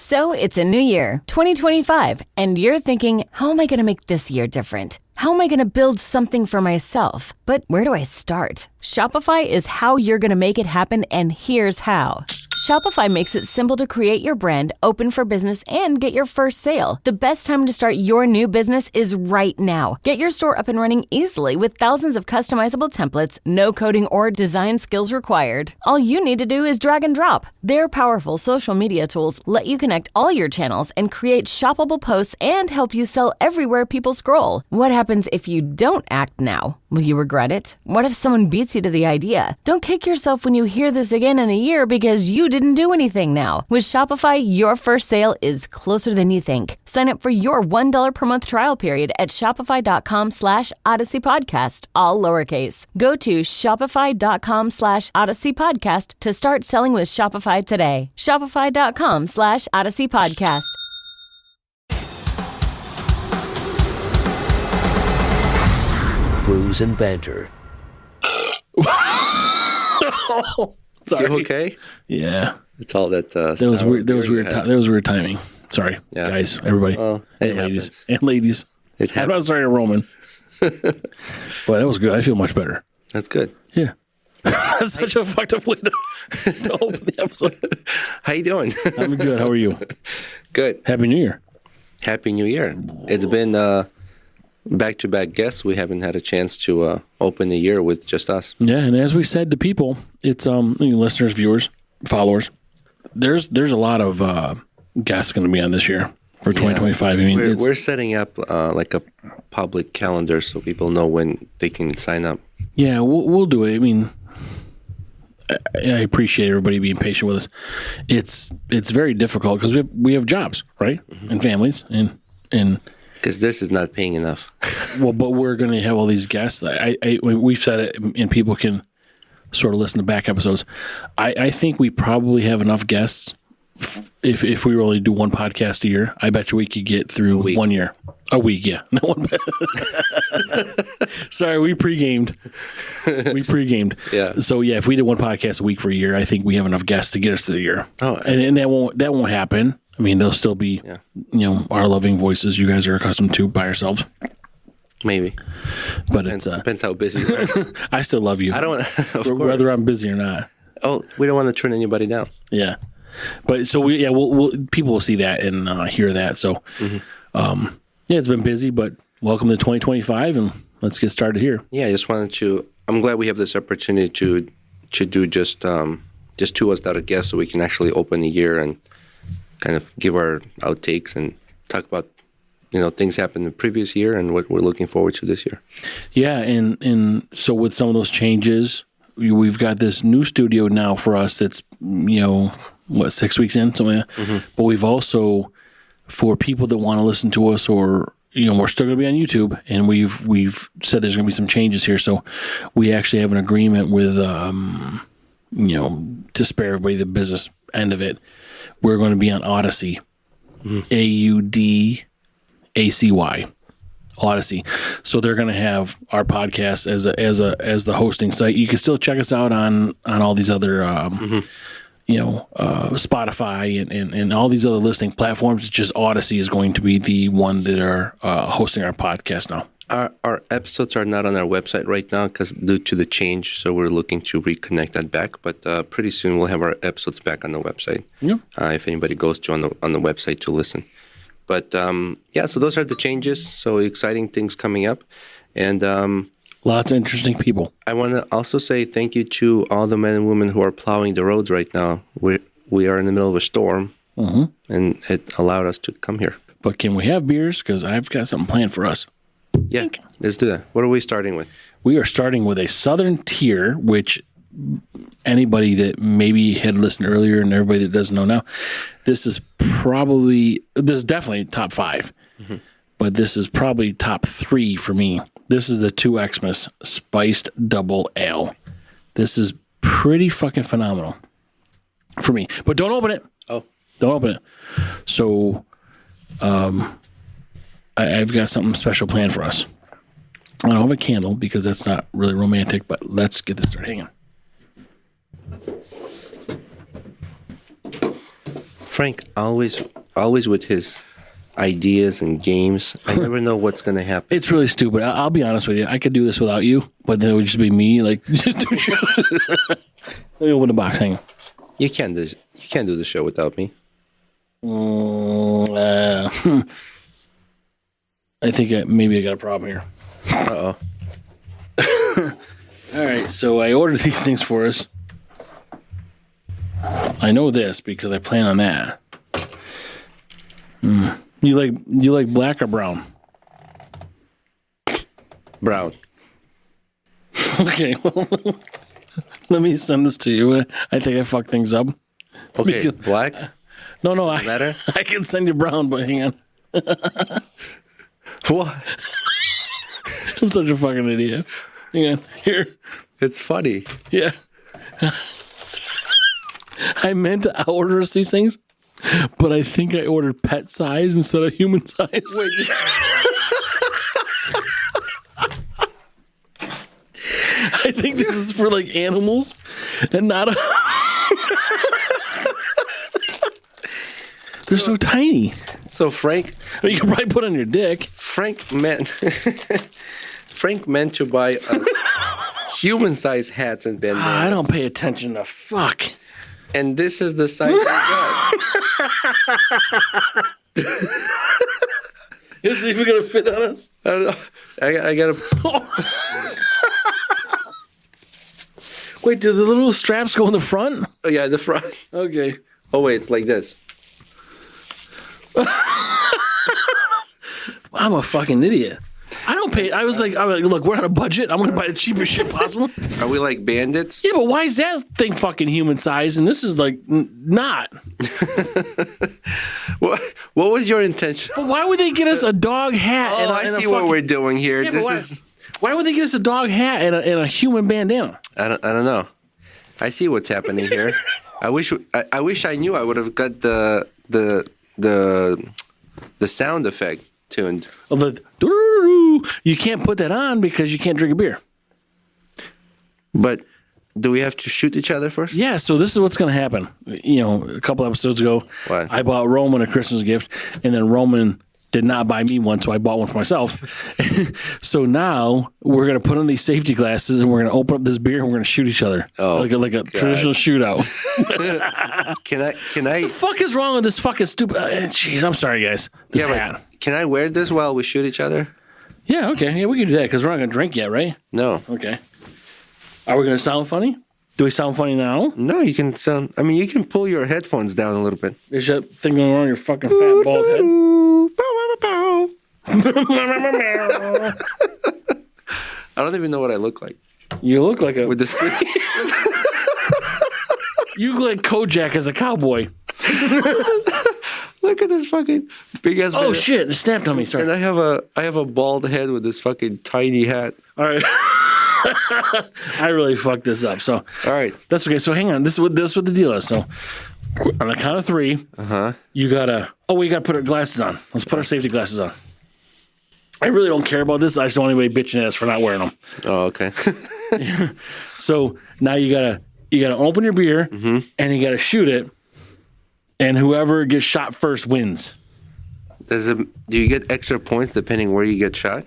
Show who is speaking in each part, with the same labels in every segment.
Speaker 1: So it's a new year, 2025, and you're thinking, how am I going to make this year different? How am I going to build something for myself? But where do I start? Shopify is how you're going to make it happen, and here's how. Shopify makes it simple to create your brand, open for business, and get your first sale. The best time to start your new business is right now. Get your store up and running easily with thousands of customizable templates, no coding or design skills required. All you need to do is drag and drop. Their powerful social media tools let you connect all your channels and create shoppable posts and help you sell everywhere people scroll. What happens if you don't act now? Will you regret it? What if someone beats you to the idea? Don't kick yourself when you hear this again in a year because you didn't do anything now. With Shopify, your first sale is closer than you think. Sign up for your $1 per month trial period at shopify.com/Odyssey Podcast, all lowercase. Go to shopify.com/Odyssey Podcast to start selling with Shopify today. Shopify.com/Odyssey Podcast.
Speaker 2: Brews and banter.
Speaker 3: Sorry.
Speaker 4: You okay?
Speaker 3: Yeah.
Speaker 4: It's all that.
Speaker 3: That was weird. That was weird. That was weird timing. Sorry, guys, everybody,
Speaker 4: and
Speaker 3: ladies.
Speaker 4: It happens.
Speaker 3: I'm not sorry, Roman. But that was good. I feel much better.
Speaker 4: That's good.
Speaker 3: Yeah. That's such a fucked up way to open the episode.
Speaker 4: How you doing?
Speaker 3: I'm good. How are you?
Speaker 4: Good.
Speaker 3: Happy New Year.
Speaker 4: Happy New Year. It's been back-to-back guests. We haven't had a chance to open the year with just us.
Speaker 3: Yeah, and as we said to people, it's listeners, viewers, followers. There's a lot of guests going to be on this year for 2025. I mean,
Speaker 4: we're setting up like a public calendar so people know when they can sign up.
Speaker 3: Yeah, we'll do it. I mean, I appreciate everybody being patient with us. It's very difficult because we have jobs, right, and families, and
Speaker 4: because this is not paying enough.
Speaker 3: Well, but we're going to have all these guests. We've said it, and people can sort of listen to back episodes. I think we probably have enough guests. If we only do one podcast a year, I bet you we could get through 1 year. A week, yeah. No one. Sorry, we pre-gamed.
Speaker 4: Yeah.
Speaker 3: So yeah, if we did one podcast a week for a year, I think we have enough guests to get us to the year. Oh, and that won't happen. I mean, they'll still be, our loving voices you guys are accustomed to by yourselves.
Speaker 4: Maybe.
Speaker 3: But
Speaker 4: depends how busy you are.
Speaker 3: I still love you.
Speaker 4: I don't, of course.
Speaker 3: Whether I'm busy or not.
Speaker 4: Oh, we don't want to turn anybody down.
Speaker 3: Yeah. But so we'll people will see that and hear that. So, it's been busy, but welcome to 2025 and let's get started here.
Speaker 4: Yeah, I just wanted to, I'm glad we have this opportunity to do just two of us without a guest so we can actually open the year and kind of give our outtakes and talk about, things happened in the previous year and what we're looking forward to this year. Yeah,
Speaker 3: and so with some of those changes, we've got this new studio now for us that's, 6 weeks in, something like that. Mm-hmm. But we've also, for people that want to listen to us or, we're still going to be on YouTube, and we've said there's going to be some changes here. So we actually have an agreement with, to spare everybody the business end of it. We're going to be on Odyssey, AUDACY, Odyssey. So they're going to have our podcast as the hosting site. You can still check us out on all these other, Spotify and all these other listening platforms. It's just Odyssey is going to be the one that are hosting our podcast now.
Speaker 4: Our episodes are not on our website right now because due to the change, so we're looking to reconnect that back. But pretty soon we'll have our episodes back on the website. Yeah. If anybody goes to on the website to listen. But so those are the changes. So exciting things coming up, and
Speaker 3: lots of interesting people.
Speaker 4: I want to also say thank you to all the men and women who are plowing the roads right now. We are in the middle of a storm, and it allowed us to come here.
Speaker 3: But can we have beers? Because I've got something planned for us.
Speaker 4: Yeah, let's do that. What are we starting with?
Speaker 3: We are starting with a Southern Tier, which anybody that maybe had listened earlier and everybody that doesn't know now, this is definitely top 5, but this is probably top 3 for me. This is the 2 Xmas Spiced Double Ale. This is pretty fucking phenomenal for me. But don't open it.
Speaker 4: Oh.
Speaker 3: Don't open it. So, I've got something special planned for us. I don't have a candle because that's not really romantic, but let's get this started. Hang on.
Speaker 4: Frank always with his ideas and games. I never know what's going to happen.
Speaker 3: It's really stupid. I'll be honest with you. I could do this without you, but then it would just be me. Like, just do shit. Let me open the box. Hang on.
Speaker 4: You can't do the show without me.
Speaker 3: I think maybe I got a problem here.
Speaker 4: Uh-oh.
Speaker 3: All right, so I ordered these things for us. I know this because I plan on that. You like black or brown?
Speaker 4: Brown.
Speaker 3: Okay, well, let me send this to you. I think I fucked things up.
Speaker 4: Okay,
Speaker 3: Because-
Speaker 4: black?
Speaker 3: No,
Speaker 4: Matter?
Speaker 3: I can send you brown, but hang on.
Speaker 4: What?
Speaker 3: I'm such a fucking idiot. Hang on, here.
Speaker 4: It's funny.
Speaker 3: Yeah. I meant to order us these things, but I think I ordered pet size instead of human size.
Speaker 4: Wait.
Speaker 3: I think this is for like animals and not a. They're so tiny.
Speaker 4: So Frank
Speaker 3: You can probably put on your dick.
Speaker 4: Frank meant to buy us human-sized hats and bandanas.
Speaker 3: I don't pay attention to fuck.
Speaker 4: And this is the size we got.
Speaker 3: Is it even gonna fit on us?
Speaker 4: I don't know. I gotta.
Speaker 3: Wait, do the little straps go in the front?
Speaker 4: Oh yeah, the front.
Speaker 3: Okay.
Speaker 4: Oh wait, it's like this.
Speaker 3: I'm a fucking idiot. I don't pay. I was like, look, we're on a budget. I'm gonna buy the cheapest shit possible.
Speaker 4: Are we like bandits?
Speaker 3: Yeah, but why is that thing fucking human size and this is like not?
Speaker 4: What was your intention?
Speaker 3: But why would they get us a dog hat?
Speaker 4: Oh, I see what we're doing here.
Speaker 3: Yeah, but
Speaker 4: This is.
Speaker 3: why would they get us a dog hat and a human bandana?
Speaker 4: I don't know. I see what's happening here. I wish I knew. I would have got the sound effect tuned.
Speaker 3: You can't put that on because you can't drink a beer.
Speaker 4: But do we have to shoot each other first?
Speaker 3: Yeah, so this is what's going to happen. You know, a couple episodes ago,
Speaker 4: What?
Speaker 3: I bought Roman a Christmas gift, and then Roman did not buy me one, so I bought one for myself. So now we're going to put on these safety glasses, and we're going to open up this beer, and we're going to shoot each other.
Speaker 4: Oh,
Speaker 3: like a traditional shootout.
Speaker 4: Can I?
Speaker 3: What the fuck is wrong with this fucking stupid... Jeez, I'm sorry, guys. This hat.
Speaker 4: But can I wear this while we shoot each other?
Speaker 3: Yeah, okay. Yeah, we can do that, because we're not going to drink yet, right?
Speaker 4: No.
Speaker 3: Okay. Are we going to sound funny? Do we sound funny now?
Speaker 4: No, you can sound. I mean, you can pull your headphones down a little bit.
Speaker 3: There's that thing going on your fucking fat bald head.
Speaker 4: I don't even know what I look like
Speaker 3: You look like a...
Speaker 4: with this.
Speaker 3: You look like Kojak as a cowboy.
Speaker 4: Look at this fucking big ass.
Speaker 3: Oh shit! It snapped on me. Sorry.
Speaker 4: And I have a bald head with this fucking tiny hat.
Speaker 3: All right. I really fucked this up. So
Speaker 4: All right.
Speaker 3: that's okay. So hang on. This is what the deal is. So on the count of three, you gotta. Oh, we gotta put our glasses on. Let's put our safety glasses on. I really don't care about this. I just don't want anybody bitching at us for not wearing them.
Speaker 4: Oh, okay.
Speaker 3: So now you gotta open your beer and you gotta shoot it, and whoever gets shot first wins.
Speaker 4: Do you get extra points depending where you get shot?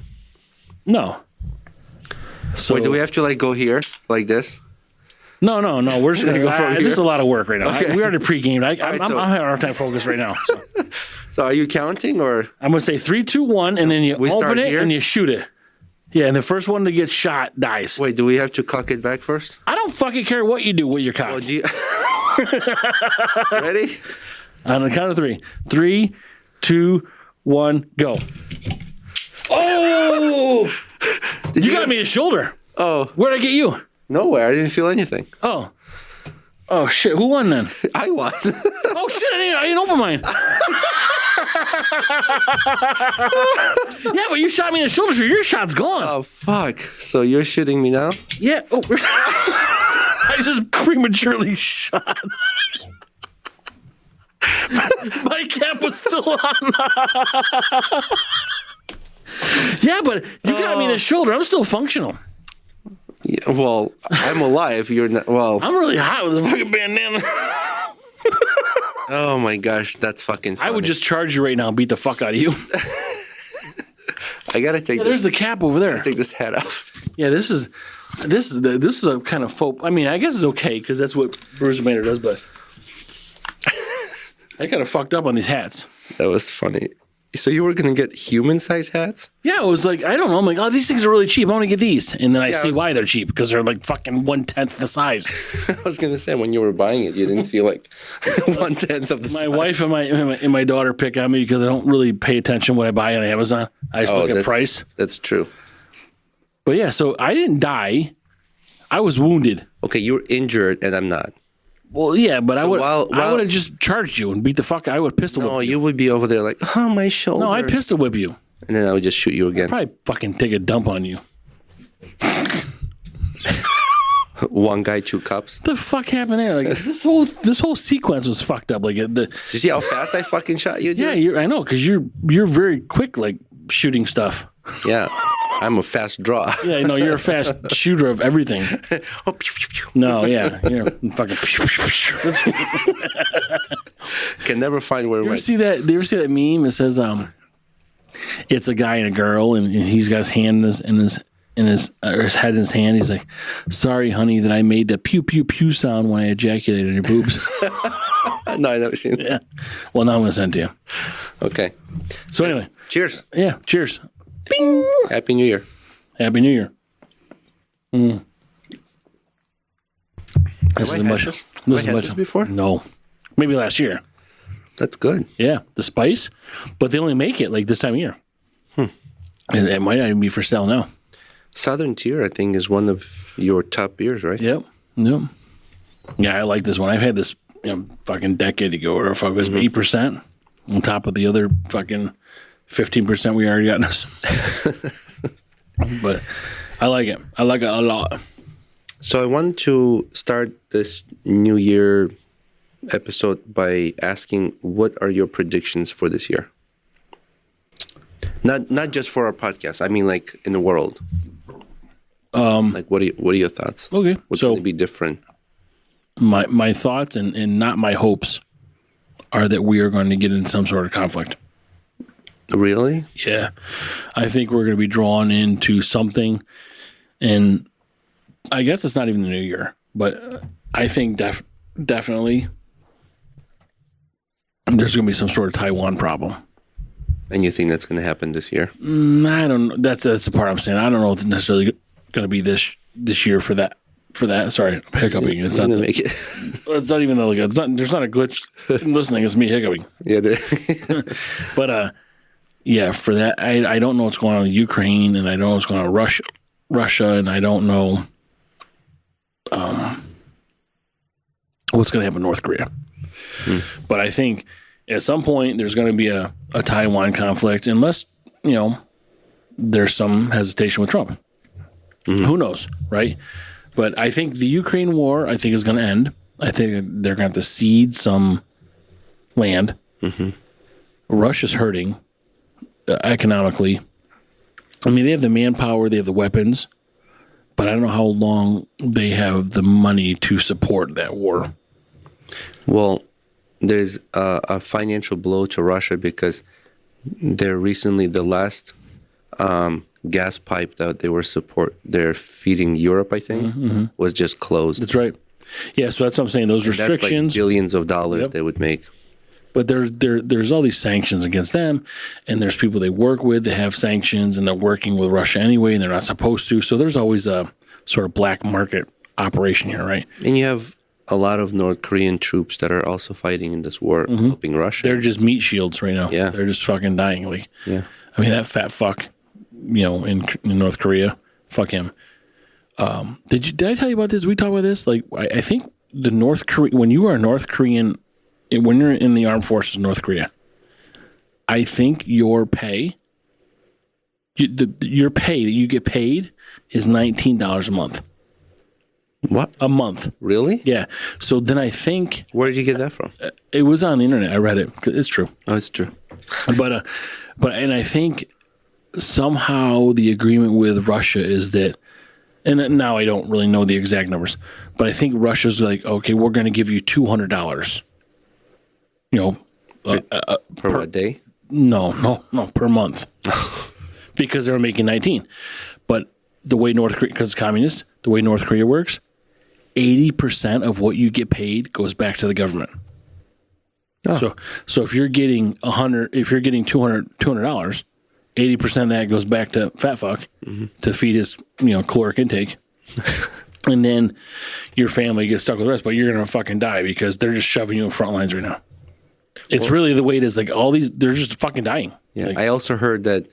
Speaker 3: No. So
Speaker 4: Wait, do we have to like go here like this?
Speaker 3: No. We're just gonna
Speaker 4: Go from
Speaker 3: This is
Speaker 4: here?
Speaker 3: a lot of work right now.
Speaker 4: Okay.
Speaker 3: We already pre-gamed. I'm
Speaker 4: right, so-
Speaker 3: having a hard time focus right now. So.
Speaker 4: So are you counting or?
Speaker 3: I'm gonna say 3, 2, 1, and then you
Speaker 4: We start
Speaker 3: open it
Speaker 4: here?
Speaker 3: and you shoot it. Yeah, and the first one to get shot dies.
Speaker 4: Wait, do we have to cock it back first?
Speaker 3: I don't fucking care what you do with your cock.
Speaker 4: Oh, do you... Ready?
Speaker 3: On the count of 3. 3, 2, 1, go. Oh! You got me in the shoulder.
Speaker 4: Oh,
Speaker 3: Where'd I get you?
Speaker 4: nowhere. I didn't feel anything.
Speaker 3: Oh. Oh shit! Who won then?
Speaker 4: I won.
Speaker 3: Oh shit! I didn't open mine. Yeah, but you shot me in the shoulder, so your shot's gone.
Speaker 4: Oh, fuck. So you're shooting me now?
Speaker 3: Yeah. Oh, I just prematurely shot. My cap was still on. Yeah, but you got me in the shoulder. I'm still functional.
Speaker 4: Yeah, well, I'm alive. You're not. Well,
Speaker 3: I'm really hot with a fucking bandana.
Speaker 4: Oh my gosh, that's fucking funny.
Speaker 3: I would just charge you right now and beat the fuck out of you.
Speaker 4: I gotta take.
Speaker 3: There's the cap over there.
Speaker 4: Take this hat off.
Speaker 3: Yeah, this is a kind of faux. I mean, I guess it's okay because that's what Brewers Banter does. But I kind of fucked up on these hats.
Speaker 4: That was funny. So you were gonna get human-sized hats?
Speaker 3: Yeah, it was like I don't know. I'm like, oh, these things are really cheap. I want to get these, and then I see why they're cheap because they're like fucking 1/10 the size.
Speaker 4: I was gonna say when you were buying it, you didn't see like 1/10 of the size.
Speaker 3: My wife and my daughter pick on me because I don't really pay attention what I buy on Amazon. I just look at price.
Speaker 4: That's true.
Speaker 3: But yeah, so I didn't die. I was wounded.
Speaker 4: Okay, you were injured, and I'm not.
Speaker 3: Well, yeah, but
Speaker 4: So
Speaker 3: I would have just charged you and beat the fuck. I would pistol whip
Speaker 4: No,
Speaker 3: you.
Speaker 4: you would be over there like, oh, my shoulder.
Speaker 3: No, I'd pistol whip you.
Speaker 4: And then I would just shoot you again.
Speaker 3: Probably fucking take a dump on you.
Speaker 4: One guy, 2 cups.
Speaker 3: What the fuck happened there? Like this whole sequence was fucked up. Like
Speaker 4: Did you see how fast I fucking shot you? Dude?
Speaker 3: Yeah, I know because you're very quick, like shooting stuff.
Speaker 4: Yeah, I'm a fast draw.
Speaker 3: Yeah, no, you're a fast shooter of everything.
Speaker 4: Oh, pew, pew, pew.
Speaker 3: No, yeah, you're fucking.
Speaker 4: Can never find where it
Speaker 3: You ever
Speaker 4: went.
Speaker 3: see that? Do you ever see that meme? It says, it's a guy and a girl, and he's got his hand or his head in his hand. He's like, "Sorry, honey, that I made the pew pew pew sound when I ejaculated on your boobs."
Speaker 4: No, I've never seen that.
Speaker 3: Yeah. Well, now I'm gonna send it to you.
Speaker 4: Okay.
Speaker 3: So anyway,
Speaker 4: Cheers.
Speaker 3: yeah. Cheers. Bing.
Speaker 4: Happy New Year.
Speaker 3: Happy New Year.
Speaker 4: Have I had this before?
Speaker 3: No, maybe last year.
Speaker 4: That's good.
Speaker 3: Yeah, the spice, but they only make it like this time of year. And it might not even be for sale now.
Speaker 4: Southern Tier, I think, is one of your top beers, right?
Speaker 3: Yep. Yeah, I like this one. I've had this fucking decade ago, or if I was 8% on top of the other fucking 15% we already got in us. But I like it. I like it a lot.
Speaker 4: So I wanted to start this New Year episode by asking, what are your predictions for this year? Not just for our podcast. I mean, like in the world. Like, what are your thoughts?
Speaker 3: Okay,
Speaker 4: What's
Speaker 3: so
Speaker 4: going to be different?
Speaker 3: my thoughts and not my hopes are that we are going to get in some sort of conflict.
Speaker 4: Really?
Speaker 3: Yeah, I think we're going to be drawn into something, and I guess it's not even the new year, but I think definitely there's going to be some sort of Taiwan problem.
Speaker 4: And you think that's going to happen this year?
Speaker 3: I don't know. That's the part I'm saying. I don't know if it's necessarily going to be this year for that. Sorry, I'm hiccuping. It's not. It's not even like it's not. There's not a glitch in listening. It's me hiccuping.
Speaker 4: Yeah.
Speaker 3: But yeah, for that, I don't know what's going on in Ukraine, and I don't know what's going on in Russia, and I don't know what's going to happen in North Korea. But I think at some point there's going to be a Taiwan conflict, unless there's some hesitation with Trump. Who knows, right? But I think the Ukraine war, I think, is going to end. I think they're going to have to cede some land. Russia's hurting economically. I mean, they have the manpower, they have the weapons, but I don't know how long they have the money to support that war.
Speaker 4: Well, there's a financial blow to Russia because the last gas pipe that they're feeding Europe, I think, was just closed.
Speaker 3: That's right. Yeah, so that's what I'm saying. Those restrictions,
Speaker 4: that's like billions of dollars they would make.
Speaker 3: But there's all these sanctions against them, and there's people they work with that have sanctions, and they're working with Russia anyway, and they're not supposed to. So there's always a sort of black market operation here, right?
Speaker 4: And you have a lot of North Korean troops that are also fighting in this war, helping Russia.
Speaker 3: They're just meat shields right now.
Speaker 4: Yeah.
Speaker 3: They're just fucking dying. Like,
Speaker 4: yeah.
Speaker 3: I mean, that fat fuck, in North Korea, fuck him. Did I tell you about this? Did we talk about this? Like, I think when you are a North Korean, when you're in the armed forces of North Korea, I think your pay, your pay that you get paid is $19 a month.
Speaker 4: What?
Speaker 3: A month.
Speaker 4: Really?
Speaker 3: Yeah. So then I think...
Speaker 4: Where did you get that from?
Speaker 3: It was on the internet. I read it. It's true.
Speaker 4: Oh, it's true.
Speaker 3: But I think somehow the agreement with Russia is that, and now I don't really know the exact numbers, but I think Russia's like, okay, we're going to give you $200
Speaker 4: Per what day?
Speaker 3: No, per month. Because they're making 19. But the way North Korea, because it's communist, the way North Korea works, 80% of what you get paid goes back to the government. Oh. So if you're getting $200, 80% of that goes back to fat fuck to feed his caloric intake. And then your family gets stuck with the rest, but you're going to fucking die because they're just shoving you in front lines right now. It's really the way it is. Like all these, they're just fucking dying.
Speaker 4: Yeah.
Speaker 3: Like,
Speaker 4: I also heard that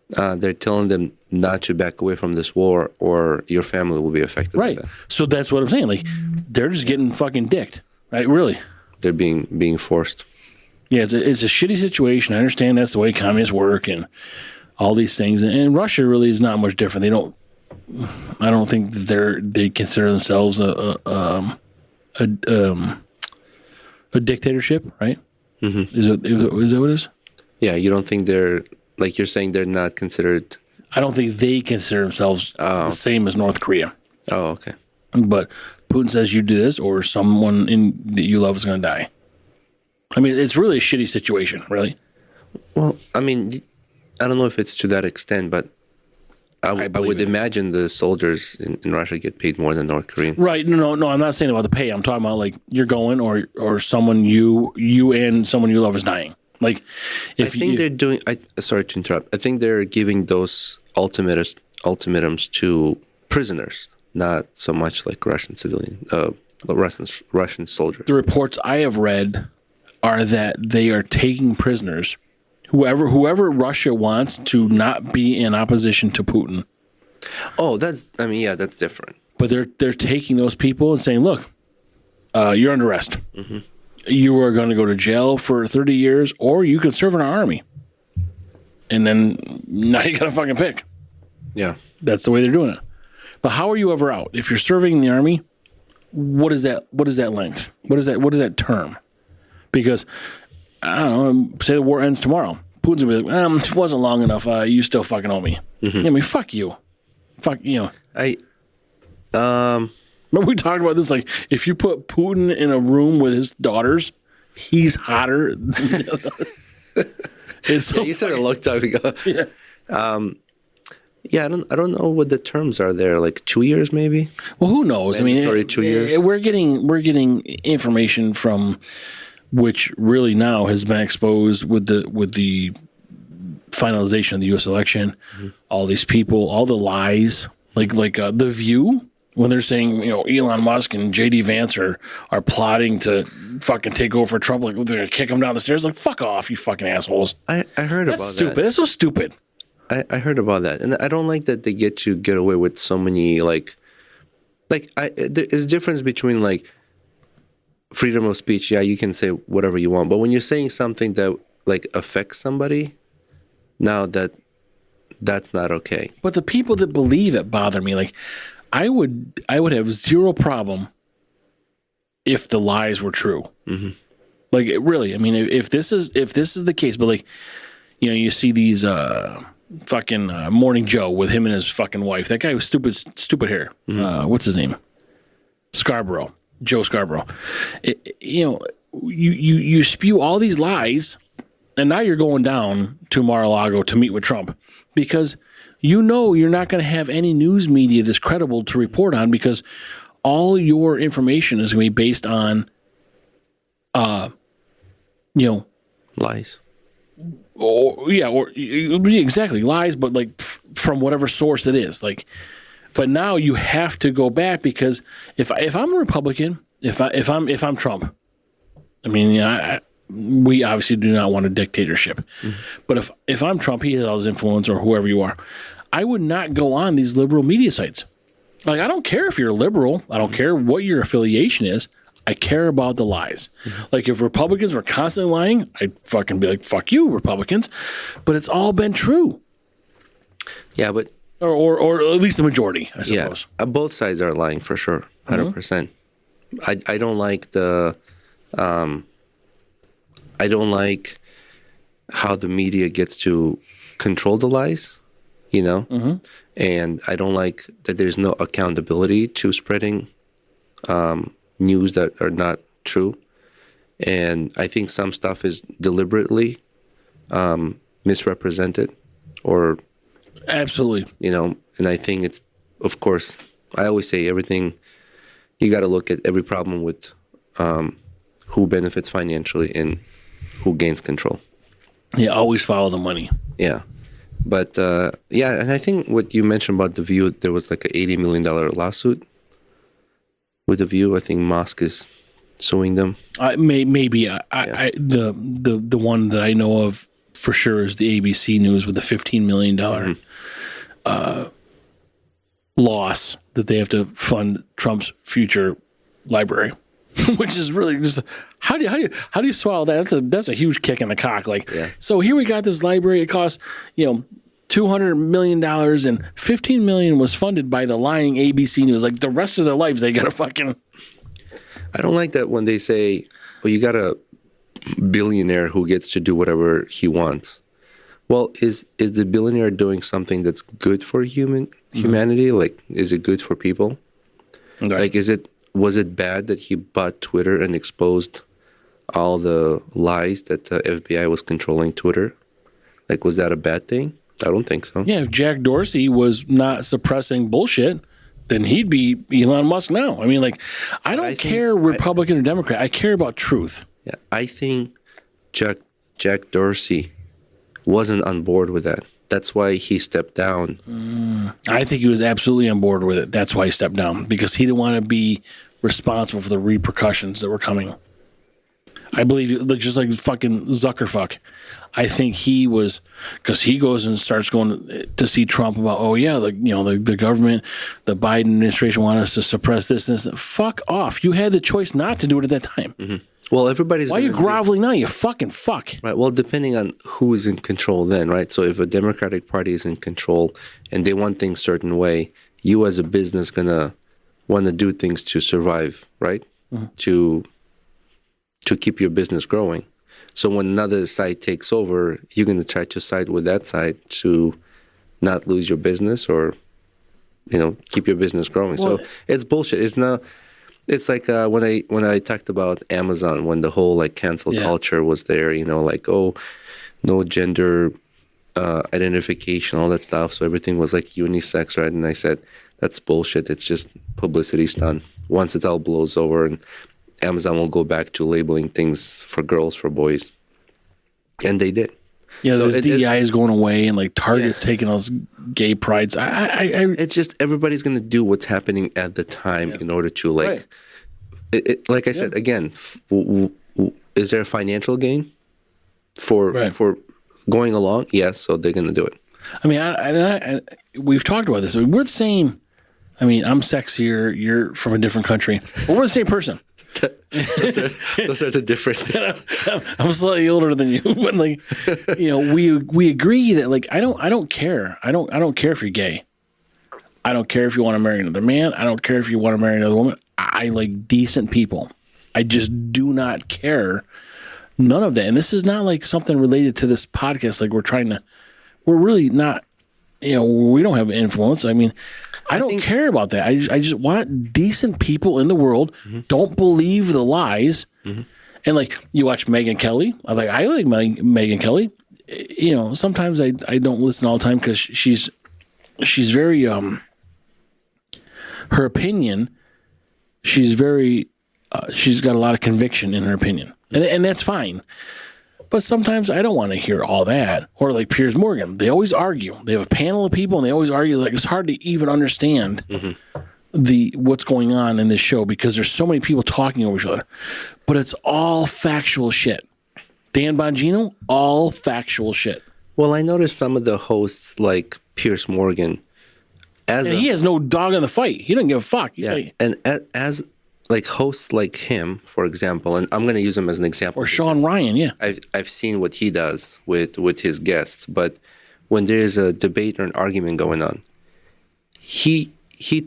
Speaker 4: they're telling them not to back away from this war or your family will be affected.
Speaker 3: Right.
Speaker 4: By that.
Speaker 3: So that's what I'm saying. Like they're just getting fucking dicked. Right. Really.
Speaker 4: They're being forced.
Speaker 3: Yeah. It's a shitty situation. I understand that's the way communists work and all these things. And Russia really is not much different. I don't think that they consider themselves a dictatorship, right? Mm-hmm. Is that what it is? Yeah,
Speaker 4: you don't think they're, like you're saying, they're not considered...
Speaker 3: I don't think they consider themselves the same as North Korea.
Speaker 4: Oh, okay.
Speaker 3: But Putin says you do this or someone that you love is going to die. I mean, it's really a shitty situation, really.
Speaker 4: Well, I mean, I don't know if it's to that extent, but I would imagine the soldiers in Russia get paid more than North Koreans.
Speaker 3: Right. No, I'm not saying about the pay. I'm talking about like you're going or someone you and someone you love is dying. Like,
Speaker 4: they're doing. Sorry to interrupt. I think they're giving those ultimatums to prisoners, not so much like Russian soldiers.
Speaker 3: The reports I have read are that they are taking prisoners. Whoever Russia wants to not be in opposition to Putin.
Speaker 4: Oh, that's different.
Speaker 3: But they're taking those people and saying, look, you're under arrest. Mm-hmm. You are going to go to jail for 30 years or you can serve in our army. And then now you got to fucking pick.
Speaker 4: Yeah.
Speaker 3: That's the way they're doing it. But how are you ever out? If you're serving in the army, what is that length? What is that term? Because I don't know, say the war ends tomorrow. Putin's going to be like, it wasn't long enough. You still fucking owe me. Mm-hmm. I mean, fuck you. Fuck, Remember we talked about this? Like, if you put Putin in a room with his daughters, he's hotter than the other.
Speaker 4: You said it a long time ago.
Speaker 3: Yeah.
Speaker 4: I don't know what the terms are there. Like 2 years, maybe.
Speaker 3: Well, who knows?
Speaker 4: Mandatory 2 years.
Speaker 3: We're getting information from which really now has been exposed with the finalization of the U.S. election. Mm-hmm. All these people, all the lies, like The View. When they're saying, Elon Musk and J.D. Vance are plotting to fucking take over Trump, like they're going to kick him down the stairs, like, fuck off, you fucking assholes.
Speaker 4: I heard about
Speaker 3: stupid.
Speaker 4: that.
Speaker 3: That's so stupid.
Speaker 4: I heard about that. And I don't like that they get away with so many, there's a difference between, like, freedom of speech. Yeah, you can say whatever you want. But when you're saying something that, like, affects somebody, now that's not okay.
Speaker 3: But the people that believe it bother me. Like, I would have zero problem if the lies were true. Mm-hmm. Like, really, I mean, if this is the case, but like, you see these fucking Morning Joe with him and his fucking wife. That guy with stupid hair. Mm-hmm. What's his name? Joe Scarborough. You spew all these lies, and now you're going down to Mar-a-Lago to meet with Trump because you're not going to have any news media that's credible to report on because all your information is going to be based on,
Speaker 4: lies.
Speaker 3: Exactly, lies, but like from whatever source it is. Like, but now you have to go back because if I'm a Republican, if I'm Trump, I mean, we obviously do not want a dictatorship. Mm-hmm. But if I'm Trump, he has all his influence or whoever you are, I would not go on these liberal media sites. Like, I don't care if you're liberal. I don't care what your affiliation is. I care about the lies. Mm-hmm. Like, if Republicans were constantly lying, I'd fucking be like, fuck you, Republicans. But it's all been true.
Speaker 4: Yeah, but...
Speaker 3: Or at least the majority, I suppose.
Speaker 4: Yeah, both sides are lying for sure, 100%. Mm-hmm. I don't like the... I don't like how the media gets to control the lies, Mm-hmm. And I don't like that there's no accountability to spreading news that are not true. And I think some stuff is deliberately misrepresented or...
Speaker 3: Absolutely.
Speaker 4: And I think it's, of course, I always say everything, you got to look at every problem with who benefits financially and who gains control.
Speaker 3: Yeah, always follow the money.
Speaker 4: Yeah. But, and I think what you mentioned about The View, there was like an $80 million lawsuit with The View. I think Musk is suing them.
Speaker 3: Maybe. The one that I know of for sure is the ABC News with the $15 million loss that they have to fund Trump's future library, which is really just how do you swallow that? That's a huge kick in the cock. So here we got this library. It costs $200 million and $15 million was funded by the lying ABC News. Like the rest of their lives, they got to fucking.
Speaker 4: I don't like that when they say, "Well, you got a billionaire who gets to do whatever he wants." Well, is the billionaire doing something that's good for humanity? Like, is it good for people?
Speaker 3: Okay.
Speaker 4: Like, was it bad that he bought Twitter and exposed all the lies that the FBI was controlling Twitter? Like, was that a bad thing? I don't think so.
Speaker 3: Yeah, if Jack Dorsey was not suppressing bullshit, then he'd be Elon Musk now. I mean, I don't care Republican or Democrat. I care about truth.
Speaker 4: Yeah, I think Jack Dorsey wasn't on board with that. That's why he stepped down.
Speaker 3: I think he was absolutely on board with it. That's why he stepped down, because he didn't want to be responsible for the repercussions that were coming. I believe, just like fucking Zuckerfuck, I think he was, because he goes and starts going to see Trump about, the government, the Biden administration want us to suppress this and this. Fuck off. You had the choice not to do it at that time.
Speaker 4: Mm-hmm. Well, everybody's.
Speaker 3: Why are you groveling now? You fucking fuck.
Speaker 4: Right. Well, depending on who's in control then, right? So if a Democratic Party is in control and they want things a certain way, you as a business gonna want to do things to survive, right? Mm-hmm. To keep your business growing. So when another side takes over, you're going to try to side with that side to not lose your business or, keep your business growing. Well, so it's bullshit. It's not. It's like when I talked about Amazon, when the whole cancel culture was there, no gender identification, all that stuff. So everything was unisex, right? And I said, that's bullshit. It's just publicity stunt. Once it all blows over and Amazon will go back to labeling things for girls, for boys. And they did.
Speaker 3: Yeah, so this DEI is going away and Target's taking those gay prides.
Speaker 4: It's just everybody's going to do what's happening at the time in order to
Speaker 3: right.
Speaker 4: Like I said, again, is there a financial gain for going along? Yes, so they're going to do it.
Speaker 3: I mean, we've talked about this. We're the same. I mean, I'm sexier. You're from a different country. But we're the same person.
Speaker 4: those are the differences.
Speaker 3: I'm slightly older than you, but we agree that I don't care. I don't care if you're gay. I don't care if you want to marry another man. I don't care if you want to marry another woman. I like decent people. I just do not care. None of that. And this is not something related to this podcast. We're really not. We don't have influence. I mean, I don't care about that. I just want decent people in the world. Mm-hmm. Don't believe the lies. Mm-hmm. And you watch Megyn Kelly. I like Megyn Kelly. Sometimes I don't listen all the time because she's very her opinion. She's very she's got a lot of conviction in her opinion, and that's fine. But sometimes I don't want to hear all that. Or Piers Morgan, they always argue. They have a panel of people and they always argue. It's hard to even understand what's going on in this show because there's so many people talking over each other. But it's all factual shit. Dan Bongino, all factual shit.
Speaker 4: Well, I noticed some of the hosts like Piers Morgan.
Speaker 3: He has no dog in the fight. He doesn't give a fuck.
Speaker 4: And as hosts like him, for example, and I'm going to use him as an example.
Speaker 3: Or Sean Ryan, yeah.
Speaker 4: I've seen what he does with his guests, but when there is a debate or an argument going on, he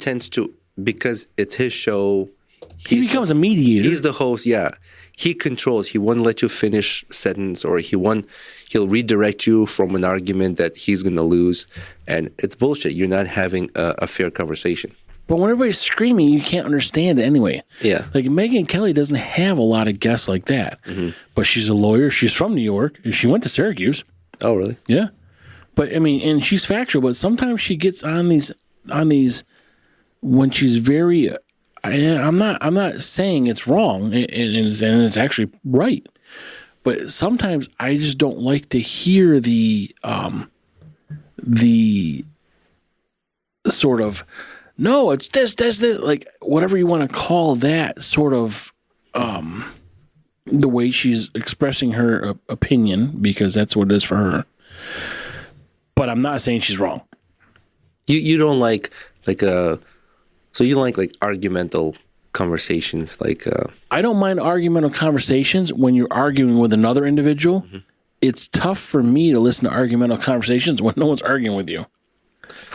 Speaker 4: tends to, because it's his show.
Speaker 3: He becomes a mediator.
Speaker 4: He's the host, yeah. He controls. He won't let you finish a sentence, or he'll redirect you from an argument that he's going to lose, and it's bullshit. You're not having a fair conversation.
Speaker 3: But when everybody's screaming, you can't understand it anyway.
Speaker 4: Yeah.
Speaker 3: Like Megyn Kelly doesn't have a lot of guests like that. Mm-hmm. But she's a lawyer. She's from New York. She went to Syracuse.
Speaker 4: Oh, really?
Speaker 3: Yeah. But I mean, and she's factual, but sometimes she gets on these when she's very I'm not saying it's wrong and it's actually right. But sometimes I just don't like to hear the sort of, no, it's this, like whatever you want to call that sort of, the way she's expressing her opinion, because that's what it is for her. But I'm not saying she's wrong.
Speaker 4: You don't like so you like argumental conversations,
Speaker 3: I don't mind argumental conversations when you're arguing with another individual. Mm-hmm. It's tough for me to listen to argumental conversations when no one's arguing with you.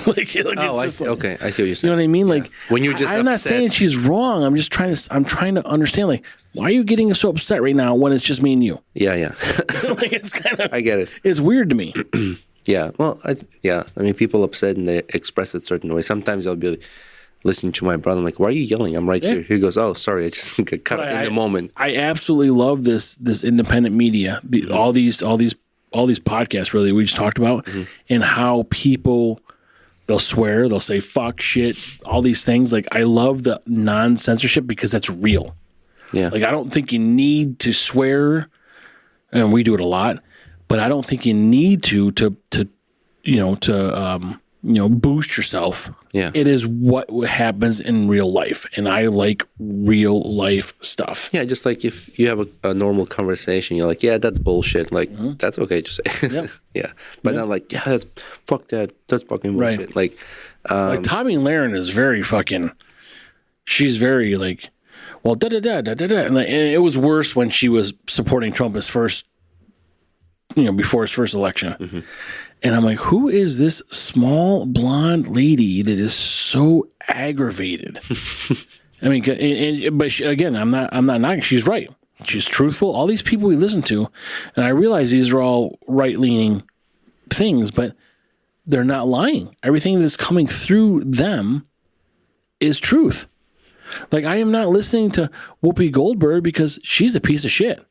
Speaker 4: I see. Okay, I see what you're saying.
Speaker 3: You know what I mean? Like,
Speaker 4: when you're just
Speaker 3: I'm not saying she's wrong. I'm just trying to understand. Like, why are you getting so upset right now when it's just me and you?
Speaker 4: Yeah.
Speaker 3: Like, it's kind of.
Speaker 4: I get it.
Speaker 3: It's weird to me.
Speaker 4: Yeah. Well, I mean, people upset and they express it a certain way. Sometimes I'll be listening to my brother. I'm like, why are you yelling? I'm right here. He goes, oh, sorry. I just got cut in the moment.
Speaker 3: I absolutely love this independent media. Mm-hmm. All these podcasts really we just talked about, mm-hmm. and how people. They'll swear, they'll say fuck, shit, all these things. Like, I love the non-censorship because that's real.
Speaker 4: Yeah.
Speaker 3: Like, I don't think you need to swear, and we do it a lot, but I don't think you need to boost yourself.
Speaker 4: Yeah.
Speaker 3: It is what happens in real life, and I like real life stuff.
Speaker 4: Yeah, just like if you have a normal conversation, you're like, yeah, that's bullshit. Like, mm-hmm. That's okay to say.
Speaker 3: Yep.
Speaker 4: Yeah. But not like, yeah, that's fucking bullshit.
Speaker 3: Right. Like Tommy Lahren is very fucking, she's very like, well, da-da-da-da-da-da. And it was worse when she was supporting Trump before his first election. Mm-hmm. And I'm like, who is this small blonde lady that is so aggravated? I mean, but again, I'm not knocking. She's right. She's truthful. All these people we listen to, and I realize these are all right-leaning things, but they're not lying. Everything that's coming through them is truth. Like, I am not listening to Whoopi Goldberg because she's a piece of shit.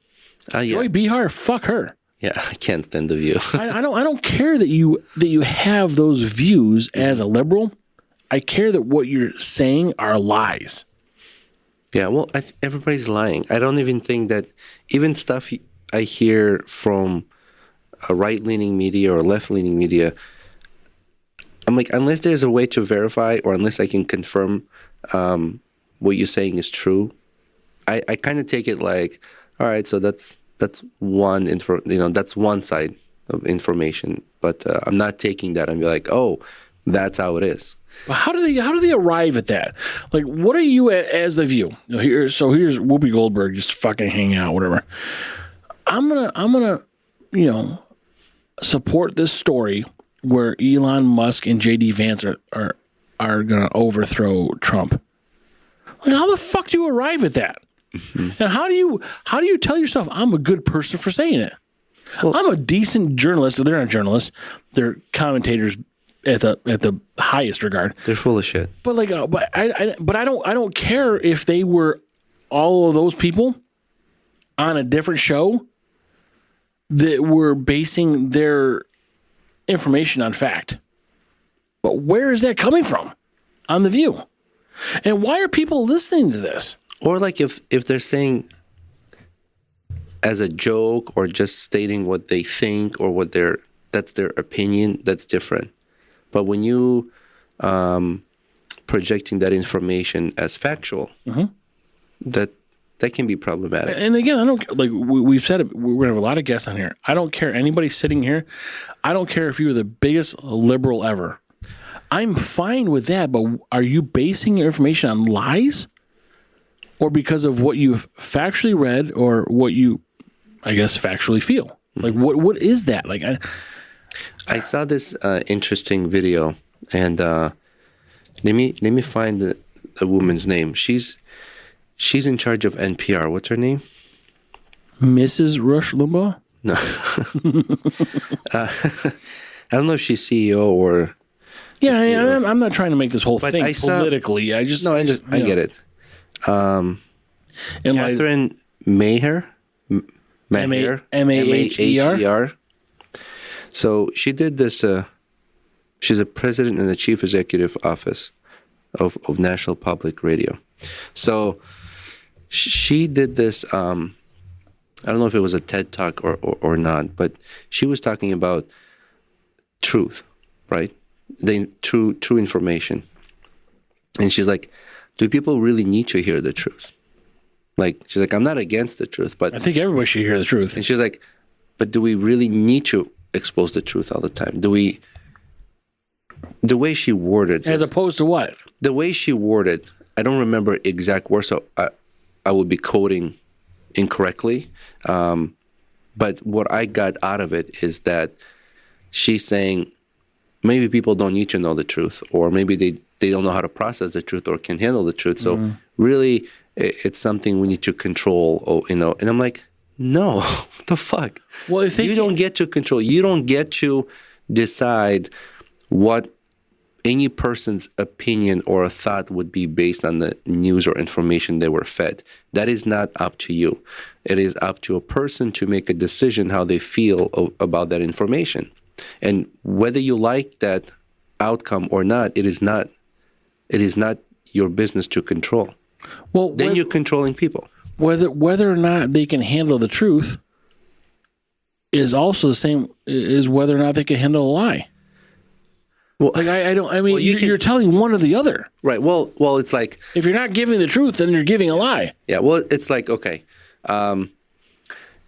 Speaker 4: Yeah.
Speaker 3: Joy Behar, fuck her.
Speaker 4: Yeah, I can't stand the view.
Speaker 3: I don't care that you have those views as a liberal. I care that what you're saying are lies.
Speaker 4: Yeah, well, everybody's lying. I don't even think that even stuff I hear from a right-leaning media or left-leaning media, I'm like, unless there's a way to verify or unless I can confirm what you're saying is true, I kind of take it like, all right, so that's one that's one side of information, but I'm not taking that and be like, oh, that's how it is.
Speaker 3: But how do they arrive at that? Like, what are you as the view? Here's Whoopi Goldberg just fucking hanging out, whatever. I'm gonna support this story where Elon Musk and JD Vance are gonna overthrow Trump. Like, how the fuck do you arrive at that? Mm-hmm. And how do you tell yourself I'm a good person for saying it? Well, I'm a decent journalist. They're not journalists; they're commentators at the highest regard.
Speaker 4: They're full of shit.
Speaker 3: But I don't care if they were all of those people on a different show that were basing their information on fact. But where is that coming from on The View? And why are people listening to this?
Speaker 4: Or like if they're saying as a joke or just stating what they think or that's their opinion, that's different. But when you projecting that information as factual, mm-hmm. that can be problematic.
Speaker 3: And again, I don't like we've said it. We're gonna have a lot of guests on here. I don't care anybody sitting here. I don't care if you're the biggest liberal ever. I'm fine with that. But are you basing your information on lies, or because of what you've factually read, or what you, I guess, factually feel? Like what is that? Like
Speaker 4: I saw this interesting video, and let me find the woman's name. She's in charge of NPR. What's her name?
Speaker 3: Mrs. Rush Limbaugh?
Speaker 4: No. I don't know if she's CEO or
Speaker 3: Yeah, I'm not trying to make this whole thing politically. I
Speaker 4: get it. Katherine Maher, Maher. So she did this. She's a president in the chief executive office of National Public Radio. So she did this. I don't know if it was a TED Talk or not, but she was talking about truth, right? The true information. And she's like, do people really need to hear the truth? Like, she's like, I'm not against the truth, but
Speaker 3: I think everybody should hear the truth.
Speaker 4: And she's like, but do we really need to expose the truth all the time? The way she worded
Speaker 3: as opposed to what?
Speaker 4: The way she worded, I don't remember exact words, so I would be quoting incorrectly. But what I got out of it is that she's saying maybe people don't need to know the truth, or maybe they don't know how to process the truth or can handle the truth. So really, it's something we need to control, And I'm like, no, what the fuck? Well, if you don't get to control, you don't get to decide what any person's opinion or a thought would be based on the news or information they were fed. That is not up to you. It is up to a person to make a decision how they feel about that information. And whether you like that outcome or not, it is not your business to control. Well, then you're controlling people.
Speaker 3: Whether or not they can handle the truth is also the same as whether or not they can handle a lie. Well, like you're telling one or the other.
Speaker 4: Right. Well, it's like
Speaker 3: if you're not giving the truth, then you're giving a lie.
Speaker 4: Yeah. Well, it's like, okay,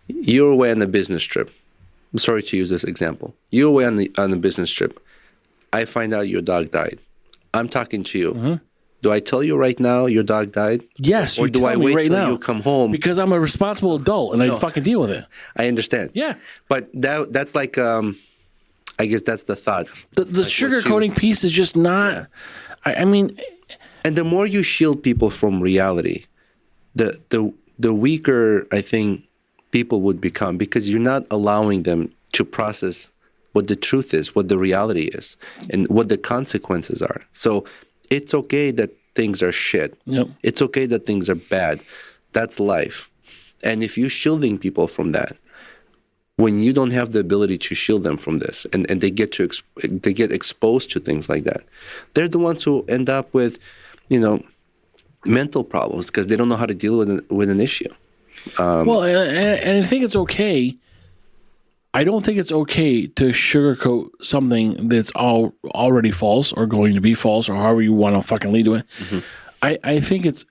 Speaker 4: you're away on a business trip. I'm sorry to use this example. You're away on a business trip. I find out your dog died. I'm talking to you. Mm-hmm. Do I tell you right now your dog died?
Speaker 3: Yes.
Speaker 4: Or do I wait right till you come home?
Speaker 3: Because I'm a responsible adult and I fucking deal with it.
Speaker 4: I understand.
Speaker 3: Yeah.
Speaker 4: But that's like, I guess that's the thought.
Speaker 3: The like sugarcoating piece is just not. Yeah. I mean,
Speaker 4: and the more you shield people from reality, the weaker I think people would become, because you're not allowing them to process what the truth is, what the reality is, and what the consequences are. So it's okay that things are shit. Yep. It's okay that things are bad. That's life. And if you're shielding people from that, when you don't have the ability to shield them from this, and they get exposed to things like that, they're the ones who end up with, mental problems because they don't know how to deal with an issue.
Speaker 3: Well, and I think it's okay. I don't think it's okay to sugarcoat something that's already false or going to be false or however you want to fucking lead to it. Mm-hmm. I think it's,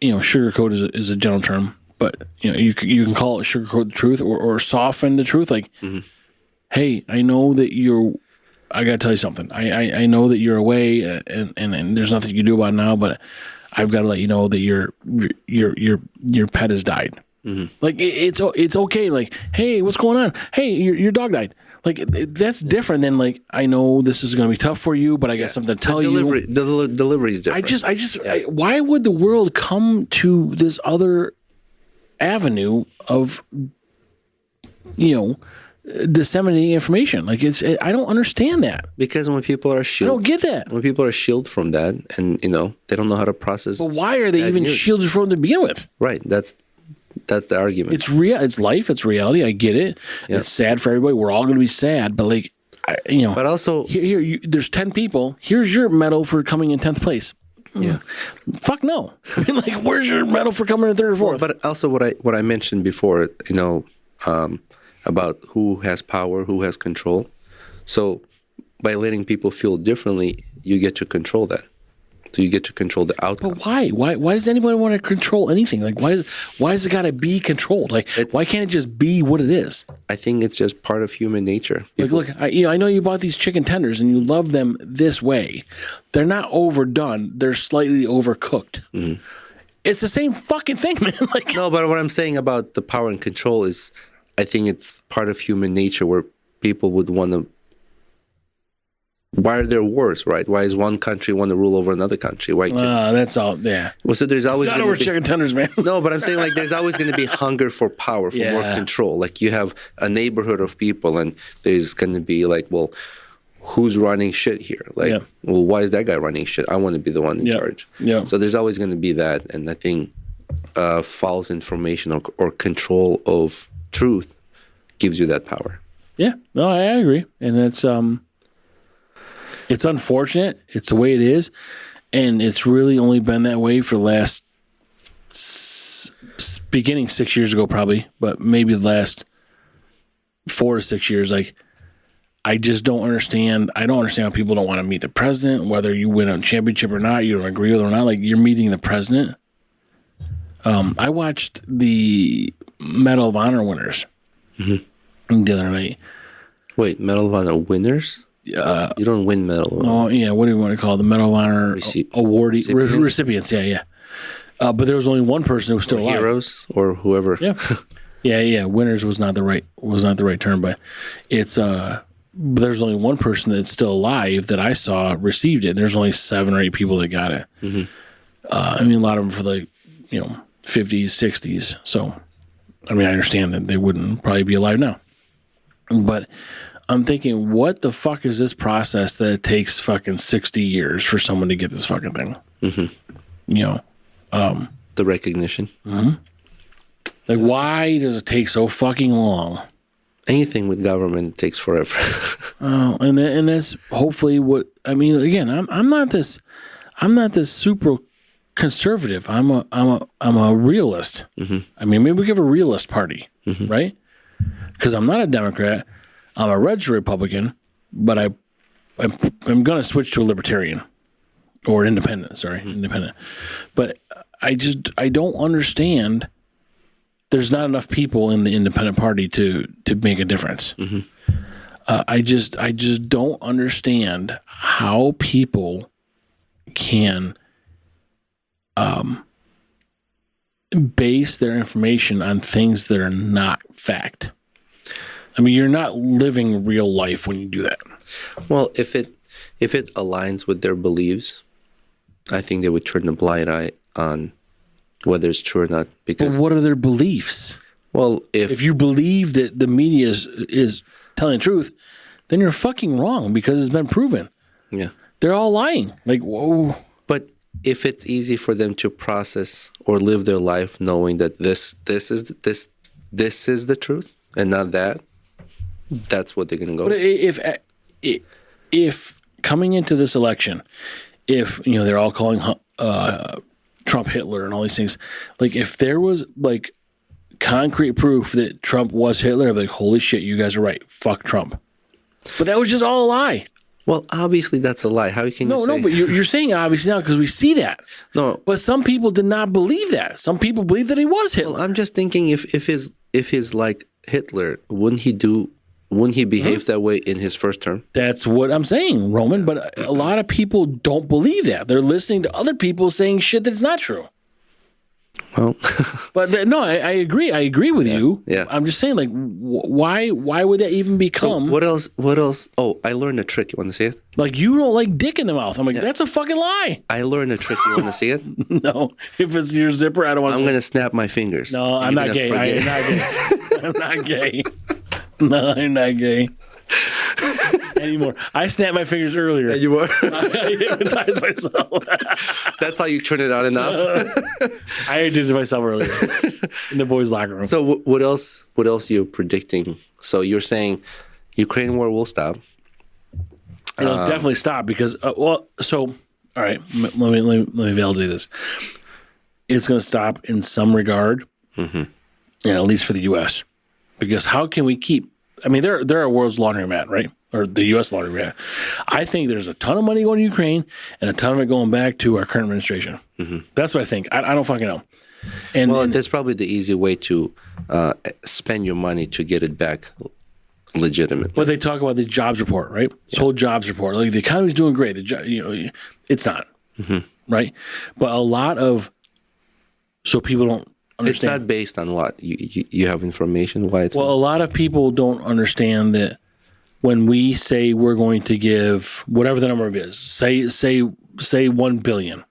Speaker 3: sugarcoat is a general term. But you can call it sugarcoat the truth or soften the truth. Like, hey, I know that I got to tell you something. I know that you're away and there's nothing you can do about it now. But I've got to let you know that your pet has died. Mm-hmm. Like it's okay. Like, hey, what's going on? Hey, your dog died. Like that's different than like, I know this is going to be tough for you, but I got something to tell you.
Speaker 4: The delivery is different.
Speaker 3: Why would the world come to this other avenue of disseminating information? Like I don't understand that,
Speaker 4: because when people are shielded,
Speaker 3: I don't get that.
Speaker 4: When people are shielded from that, and they don't know how to process.
Speaker 3: But why are they even shielded from to begin with?
Speaker 4: Right. That's the argument.
Speaker 3: It's real. It's life. It's reality. I get it. Yep. It's sad for everybody. We're all going to be sad, but like,
Speaker 4: But also,
Speaker 3: here there's 10 people. Here's your medal for coming in 10th place.
Speaker 4: Yeah.
Speaker 3: Fuck no. I mean, like, where's your medal for coming in 3rd or 4th?
Speaker 4: Well, but also what I mentioned before, about who has power, who has control. So by letting people feel differently, you get to control that. So you get to control the outcome.
Speaker 3: But why? Why does anybody want to control anything? Like, why is it got to be controlled? Like, why can't it just be what it is?
Speaker 4: I think it's just part of human nature. People,
Speaker 3: like, look, I know you bought these chicken tenders and you love them this way. They're not overdone. They're slightly overcooked. Mm-hmm. It's the same fucking thing, man. Like,
Speaker 4: no, but what I'm saying about the power and control is, I think it's part of human nature where people would want to. Why are there wars, right? Why is one country want to rule over another country? Why?
Speaker 3: That's all. Yeah.
Speaker 4: Well, so there's always
Speaker 3: it's not over chicken tenders, man.
Speaker 4: No, but I'm saying like there's always going to be hunger for power, for more control. Like you have a neighborhood of people, and there's going to be like, well, who's running shit here? Like, well, why is that guy running shit? I want to be the one in charge. Yeah. So there's always going to be that. And I think false information or control of truth gives you that power. Yeah.
Speaker 3: No, I agree. And it's unfortunate. It's the way it is. And it's really only been that way for the last beginning 6 years ago, probably, but maybe the last 4 to 6 years. Like, I just don't understand. I don't understand how people don't want to meet the president, whether you win a championship or not, you don't agree with it or not. Like, you're meeting the president. I watched the Medal of Honor winners the other night.
Speaker 4: Wait, Medal of Honor winners? You don't win Medal of Honor.
Speaker 3: Oh, yeah. What do you want to call it? The Medal of Honor recipients. Yeah. But there was only one person who was still alive.
Speaker 4: Heroes or whoever.
Speaker 3: Yeah. Winners was not the right term, but it's there's only one person that's still alive that I saw received it. There's only 7 or 8 people that got it. I mean, a lot of them for the 50s, 60s. So, I mean, I understand that they wouldn't probably be alive now, but I'm thinking, what the fuck is this process that it takes fucking 60 years for someone to get this fucking thing?
Speaker 4: The recognition.
Speaker 3: Like, why does it take so fucking long?
Speaker 4: Anything with government takes forever.
Speaker 3: And that's hopefully what I mean. Again, I'm not this super conservative. I'm a realist. I mean, maybe we have a realist party, right? Because I'm not a Democrat. I'm a registered Republican, but I'm going to switch to a libertarian or independent. Independent. But I don't understand. There's not enough people in the independent party to make a difference. I just don't understand how people can base their information on things that are not fact. I mean, you're not living real life when you do that.
Speaker 4: Well, if it aligns with their beliefs, I think they would turn a blind eye on whether it's true or not. Because,
Speaker 3: but what are their beliefs? Well, if you believe that the media is telling the truth, then you're fucking wrong because it's been proven.
Speaker 4: Yeah,
Speaker 3: they're all lying. Like, whoa.
Speaker 4: But if it's easy for them to process or live their life knowing that this is the truth and not that, that's what they're going to go.
Speaker 3: But if coming into this election, if they're all calling Trump Hitler and all these things, like if there was like concrete proof that Trump was Hitler, I'd be like, holy shit, you guys are right. Fuck Trump. But that was just all a lie.
Speaker 4: Well, obviously that's a lie. How can you say?
Speaker 3: No, but you're saying obviously now because we see that.
Speaker 4: No.
Speaker 3: But some people did not believe that. Some people believe that he was Hitler.
Speaker 4: Well, I'm just thinking if he's like Hitler, wouldn't he behave that way in his first term?
Speaker 3: That's what I'm saying, Roman. But a lot of people don't believe that. They're listening to other people saying shit that's not true.
Speaker 4: Well,
Speaker 3: but I agree. I agree with you.
Speaker 4: Yeah.
Speaker 3: I'm just saying, like, why would that even become?
Speaker 4: So what else? Oh, I learned a trick. You want to see it?
Speaker 3: Like, you don't like dick in the mouth. I'm like, that's a fucking lie.
Speaker 4: I learned a trick. You want to see it?
Speaker 3: No. If it's your zipper, I don't want to see it.
Speaker 4: I'm going to snap my fingers.
Speaker 3: No, I'm not gay. I'm not gay. I'm not gay. No, I'm not gay. Anymore. I snapped my fingers earlier.
Speaker 4: Yeah, you were.
Speaker 3: I hypnotized myself.
Speaker 4: That's how you turn it on enough.
Speaker 3: I did it myself earlier in the boys' locker room.
Speaker 4: So what else? What else are you predicting? So you're saying Ukraine war will stop.
Speaker 3: It'll definitely stop because all right. Let me validate this. It's going to stop in some regard, at least for the U.S. Because how can we keep? I mean, they're our world's laundromat, right? Or the U.S. laundromat. I think there's a ton of money going to Ukraine and a ton of it going back to our current administration. That's what I think. I don't fucking know. And
Speaker 4: that's probably the easy way to spend your money to get it back legitimately.
Speaker 3: But they talk about the jobs report, right? This whole jobs report. Like, the economy's doing great. It's not, right? But a lot of, so people don't understand.
Speaker 4: It's not based on what? You have information why it's not?
Speaker 3: A lot of people don't understand that when we say we're going to give whatever the number is, say 1 billion,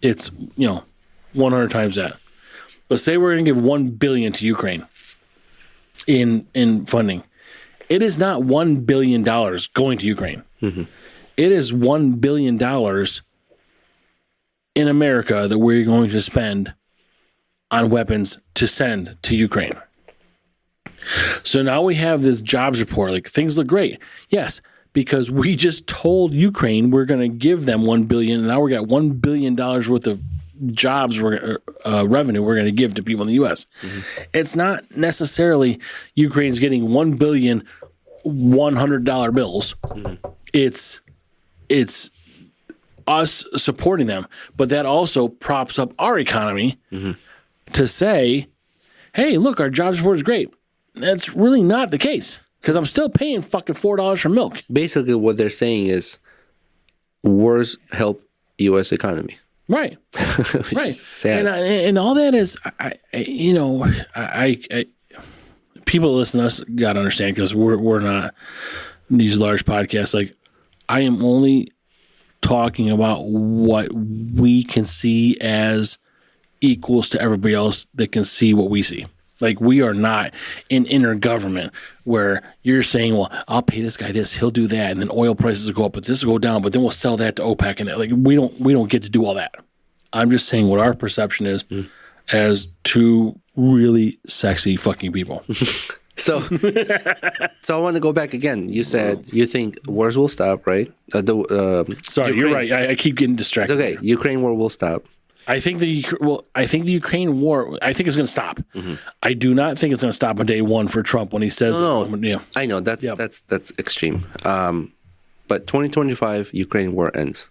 Speaker 3: it's 100 times that. But say we're going to give 1 billion to Ukraine in funding, It is not $1 billion going to Ukraine. Mm-hmm. It is $1 billion in America that we're going to spend on weapons to send to Ukraine. So now we have this jobs report. Like, things look great. Yes, because we just told Ukraine we're going to give them $1 billion, and now we got $1 billion worth of jobs revenue we're going to give to people in the U.S. Mm-hmm. It's not necessarily Ukraine's getting $1 billion $100 bills. Mm-hmm. It's us supporting them, but that also props up our economy to say, hey, look, our jobs report is great. That's really not the case, because I'm still paying fucking $4 for milk.
Speaker 4: Basically, what they're saying is wars help U.S. economy.
Speaker 3: Right. Right.
Speaker 4: Sad.
Speaker 3: And all that is, people that listen to us got to understand, because we're not these large podcasts. Like, I am only talking about what we can see as equals to everybody else that can see what we see. Like, we are not an intergovernment where you're saying, well, I'll pay this guy this, he'll do that, and then oil prices will go up, but this will go down, but then we'll sell that to OPEC. And like, we don't get to do all that. I'm just saying what our perception is as two really sexy fucking people.
Speaker 4: So I want to go back again. You said you think wars will stop, right?
Speaker 3: Sorry, Ukraine, you're right. I keep getting distracted.
Speaker 4: It's okay. Ukraine war will stop.
Speaker 3: I think the Ukraine war, I think it's going to stop. Mm-hmm. I do not think it's going to stop on day one for Trump when he says,
Speaker 4: no. I know that's extreme. But 2025, Ukraine war ends.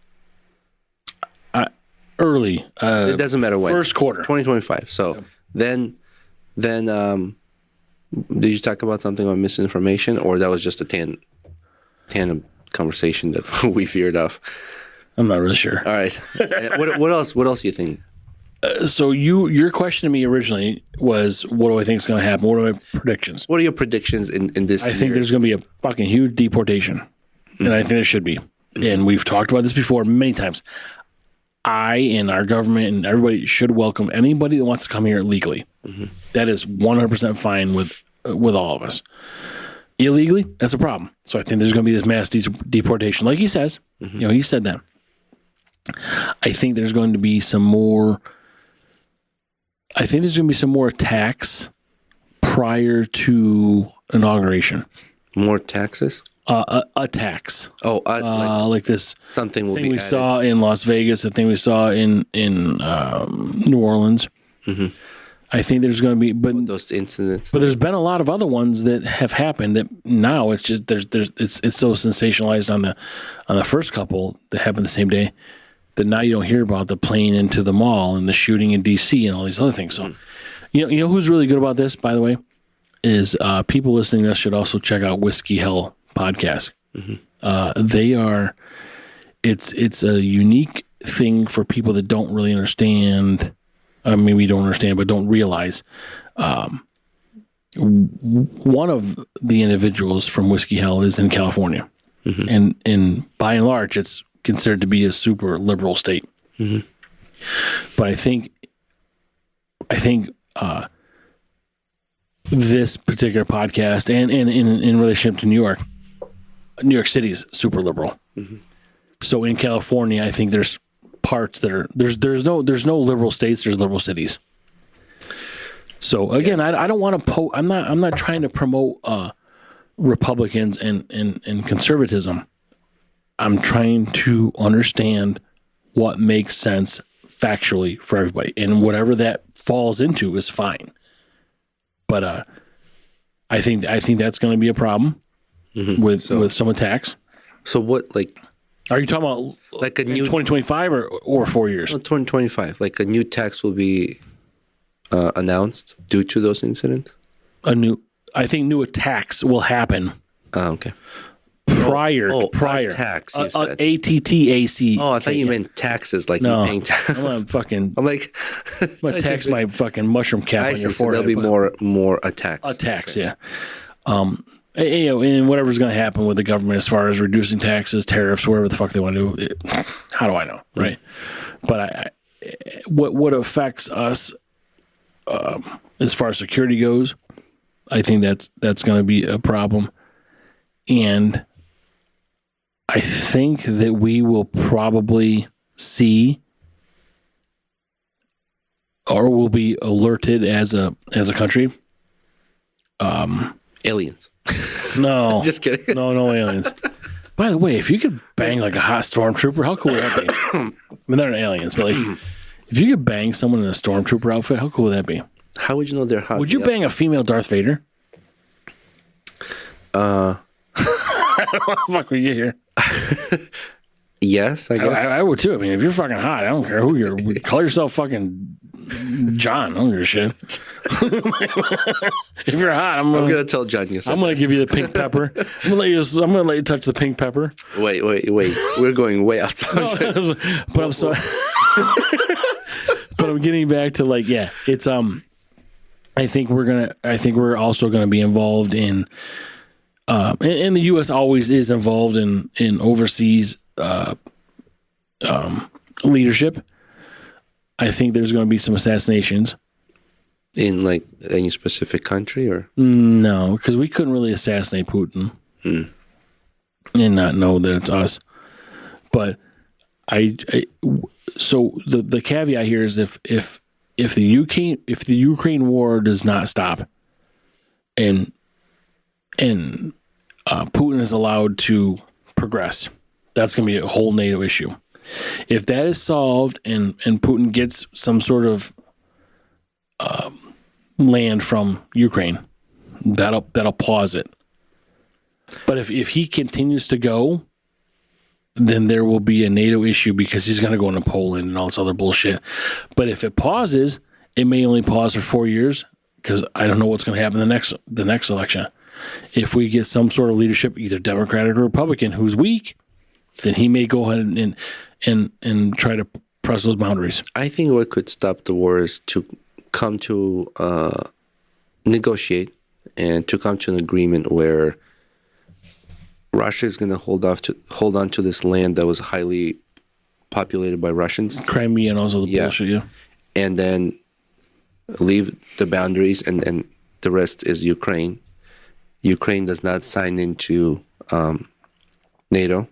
Speaker 3: Early.
Speaker 4: It doesn't matter when.
Speaker 3: First quarter.
Speaker 4: 2025. So then, did you talk about something on misinformation, or that was just a tandem conversation that we veered off?
Speaker 3: I'm not really sure.
Speaker 4: All right. What else? What else do you think?
Speaker 3: So your question to me originally was, what do I think is going to happen? What are my predictions?
Speaker 4: What are your predictions in this?
Speaker 3: I think there's going to be a fucking huge deportation, and I think there should be. And we've talked about this before many times. I and our government and everybody should welcome anybody that wants to come here legally. Mm-hmm. That is 100% fine with all of us. Illegally, that's a problem. So I think there's going to be this mass deportation, like he says. Mm-hmm. He said that. I think there's going to be some more. I think there's going to be some more attacks prior to inauguration.
Speaker 4: More taxes?
Speaker 3: Attacks.
Speaker 4: Oh,
Speaker 3: like this
Speaker 4: something
Speaker 3: thing we saw in Las Vegas, the thing we saw in New Orleans. Mm-hmm. I think there's going to be, but
Speaker 4: those incidents.
Speaker 3: But there's been a lot of other ones that have happened that now it's just it's so sensationalized on the first couple that happened the same day that now you don't hear about the plane into the mall and the shooting in D.C. and all these other things. So, you know who's really good about this, by the way, is people listening to this should also check out Whiskey Hell podcast. Mm-hmm. They are, it's a unique thing for people that don't really understand. Maybe don't understand, but don't realize. One of the individuals from Whiskey Hell is in California, and by and large, it's considered to be a super liberal state. Mm-hmm. But I think this particular podcast and in relationship to New York City is super liberal. Mm-hmm. So in California, I think there's parts that are there's no liberal states, there's liberal cities. So again, I don't want to I'm not trying to promote Republicans and conservatism. I'm trying to understand what makes sense factually for everybody, and whatever that falls into is fine. But I think that's going to be a problem with some attacks.
Speaker 4: So what, like,
Speaker 3: are you talking about
Speaker 4: like a new
Speaker 3: 2025 or 4 years?
Speaker 4: 2025, like a new tax will be announced due to those incidents.
Speaker 3: I think new attacks will happen.
Speaker 4: Oh, okay.
Speaker 3: Prior
Speaker 4: tax. You said.
Speaker 3: ATTAC.
Speaker 4: Oh, I thought you meant taxes, like
Speaker 3: no,
Speaker 4: you paying tax.
Speaker 3: I'm
Speaker 4: like,
Speaker 3: I'm gonna tax my fucking mushroom cap on your forehead.
Speaker 4: So there'll be more attacks.
Speaker 3: Attacks, okay. Yeah. And whatever's going to happen with the government as far as reducing taxes, tariffs, whatever the fuck they want to do. How do I know, right? But what affects us as far as security goes, I think that's going to be a problem. And I think that we will probably see, or will be alerted as a country.
Speaker 4: Aliens.
Speaker 3: No.
Speaker 4: Just kidding.
Speaker 3: No aliens. By the way, if you could bang like a hot stormtrooper, how cool would that be? I mean, they're not aliens, but like, if you could bang someone in a stormtrooper outfit, how cool would that be?
Speaker 4: How would you know they're hot?
Speaker 3: Would you bang a female Darth Vader? I don't know what the fuck we get here.
Speaker 4: Yes, I guess.
Speaker 3: I would too. I mean, if you're fucking hot, I don't care who you're. Call yourself fucking John. I don't give a shit. If you're hot, I'm
Speaker 4: gonna tell John you said
Speaker 3: I'm gonna give you the pink pepper. I'm gonna let you touch the pink pepper.
Speaker 4: Wait. We're going way off subject.
Speaker 3: But I'm sorry. But I'm getting back to like, yeah, it's I think we're also gonna be involved in and the U.S. always is involved in overseas leadership. I think there's going to be some assassinations.
Speaker 4: In like any specific country, or
Speaker 3: no, because we couldn't really assassinate Putin and not know that it's us. But so the caveat here is if the Ukraine war does not stop, and Putin is allowed to progress, that's going to be a whole NATO issue. If that is solved and Putin gets some sort of land from Ukraine, that'll pause it. But if he continues to go, then there will be a NATO issue because he's going to go into Poland and all this other bullshit. But if it pauses, it may only pause for 4 years because I don't know what's going to happen the next election. If we get some sort of leadership, either Democratic or Republican, who's weak, then he may go ahead and try to press those boundaries.
Speaker 4: I think what could stop the war is to come to negotiate and to come to an agreement where Russia is going to hold on to this land that was highly populated by Russians,
Speaker 3: Crimea and all those other bullshit, yeah,
Speaker 4: and then leave the boundaries, and the rest is Ukraine. Ukraine does not sign into NATO.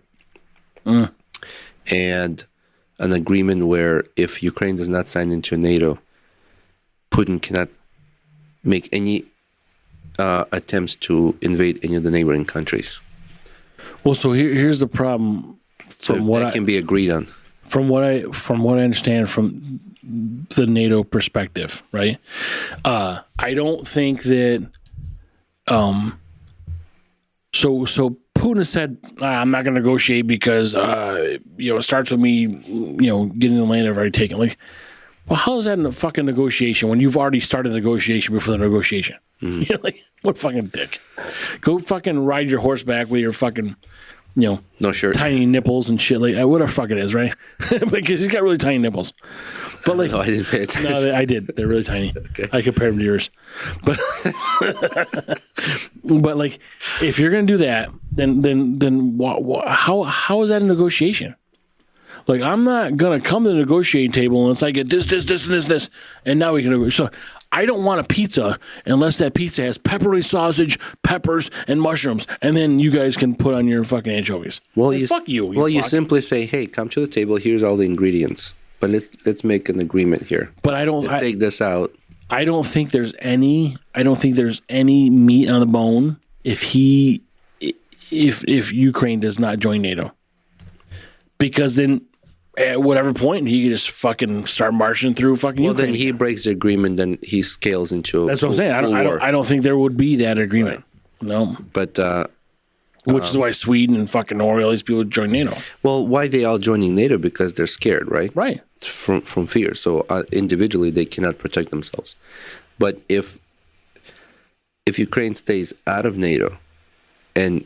Speaker 4: And an agreement where if Ukraine does not sign into NATO, Putin cannot make any attempts to invade any of the neighboring countries.
Speaker 3: Well, so here's the problem.
Speaker 4: Can be agreed on.
Speaker 3: From what I understand from the NATO perspective, right? I don't think that. So Putin has said, I'm not going to negotiate because it starts with me, getting the land I've already taken. Like, well, how is that in a fucking negotiation when you've already started the negotiation before the negotiation? Mm-hmm. You're like, what fucking dick? Go fucking ride your horseback with your fucking,
Speaker 4: no shirt,
Speaker 3: tiny nipples and shit like that. What the fuck it is, right? Because he's got really tiny nipples. But like,
Speaker 4: no, I didn't pay attention.
Speaker 3: No, I did. They're really tiny. Okay. I compared them to yours. But but like, if you're gonna do that, then how is that a negotiation? Like, I'm not gonna come to the negotiating table unless I get this, and this, and now we can negotiate. So I don't want a pizza unless that pizza has pepperoni sausage, peppers, and mushrooms, and then you guys can put on your fucking anchovies.
Speaker 4: Well,
Speaker 3: like, fuck you.
Speaker 4: You simply say, "Hey, come to the table. Here's all the ingredients, but let's make an agreement here." But
Speaker 3: let's
Speaker 4: take this out.
Speaker 3: I don't think there's any meat on the bone if Ukraine does not join NATO, because then at whatever point he can just fucking start marching through fucking Ukraine.
Speaker 4: Well, then he breaks the agreement, then he scales into.
Speaker 3: That's what I'm saying. I don't think there would be that agreement. Right. No,
Speaker 4: but
Speaker 3: which is why Sweden and fucking Norway, all these people join NATO. Well,
Speaker 4: why they all joining NATO? Because they're scared, right?
Speaker 3: Right.
Speaker 4: From fear. So individually, they cannot protect themselves. But if Ukraine stays out of NATO, and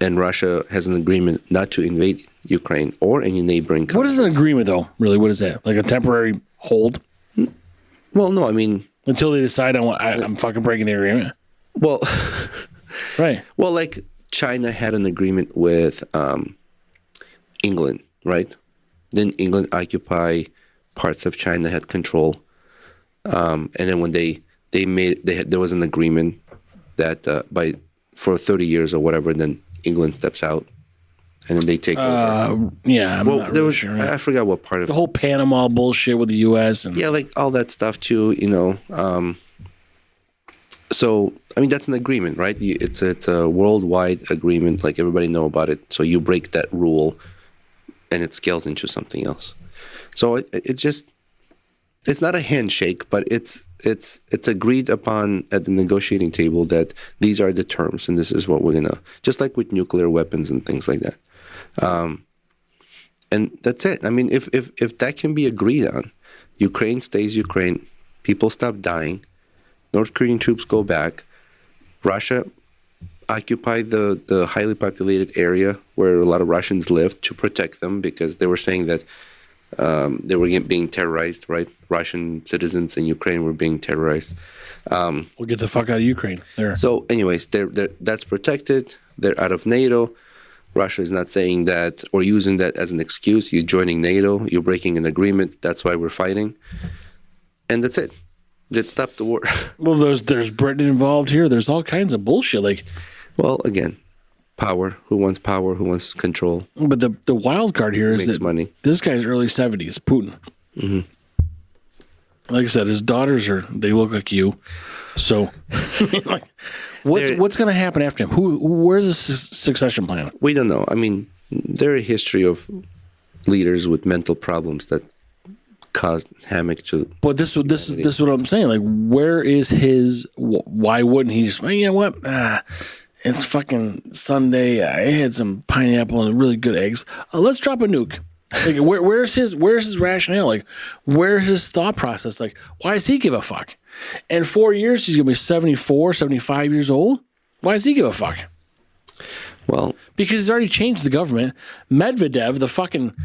Speaker 4: Russia has an agreement not to invade Ukraine or any neighboring countries.
Speaker 3: What is an agreement, though? Really, what is that? Like a temporary hold?
Speaker 4: Well, no, I mean,
Speaker 3: until they decide I'm fucking breaking the agreement.
Speaker 4: Well,
Speaker 3: right.
Speaker 4: Well, like China had an agreement with England, right? Then England occupy parts of China, had control, and then when there was an agreement that by for 30 years or whatever, and then England steps out, and then they take over.
Speaker 3: Yeah, I'm not really sure.
Speaker 4: I forgot what part of
Speaker 3: the whole Panama bullshit with the U.S. and
Speaker 4: like all that stuff too. So I mean, that's an agreement, right? It's a worldwide agreement. Like everybody know about it. So you break that rule, and it scales into something else. So it's not a handshake, but it's agreed upon at the negotiating table that these are the terms, and this is what we're gonna. Just like with nuclear weapons and things like that. And that's it. I mean, if that can be agreed on, Ukraine stays Ukraine, people stop dying, North Korean troops go back, Russia occupy the highly populated area where a lot of Russians live to protect them because they were saying that they were being terrorized, right? Russian citizens in Ukraine were being terrorized.
Speaker 3: We'll get the fuck out of Ukraine. There.
Speaker 4: So anyways, that's protected. They're out of NATO. Russia is not saying that or using that as an excuse. You're joining NATO. You're breaking an agreement. That's why we're fighting. And that's it. Let's stop the war.
Speaker 3: Well, there's Britain involved here. There's all kinds of bullshit. Like,
Speaker 4: well, again, power. Who wants power? Who wants control?
Speaker 3: But the wild card here is that
Speaker 4: money.
Speaker 3: This guy's early 70s, Putin. Mm-hmm. Like I said, his daughters they look like you. So, like, what's going to happen after him? Where's the succession plan?
Speaker 4: We don't know. I mean, there's a history of leaders with mental problems that caused havoc to.
Speaker 3: But this is what I'm saying. Like, where is his? Why wouldn't he just? You know what? It's fucking Sunday. I had some pineapple and really good eggs. Let's drop a nuke. Like, where's his rationale? Like, where's his thought process? Like, why does he give a fuck? In 4 years, he's going to be 74, 75 years old. Why does he give a fuck?
Speaker 4: Well,
Speaker 3: because he's already changed the government. Medvedev, the fucking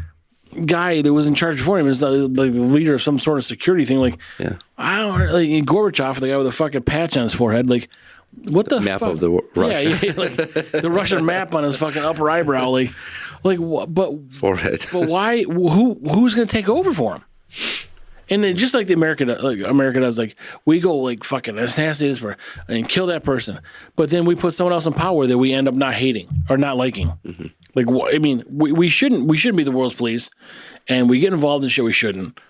Speaker 3: guy that was in charge before him, is like the leader of some sort of security thing. Like,
Speaker 4: yeah.
Speaker 3: I don't like Gorbachev, the guy with the fucking patch on his forehead. Like, what the
Speaker 4: map
Speaker 3: fuck?
Speaker 4: of the Russia?
Speaker 3: Yeah, like the Russian map on his fucking upper eyebrow. Like, but
Speaker 4: forehead.
Speaker 3: But why? Who's going to take over for him? And then just like America does, like we go like fucking assassinate this person and kill that person, but then we put someone else in power that we end up not hating or not liking. Mm-hmm. Like, I mean, we shouldn't be the world's police, and we get involved in shit we shouldn't.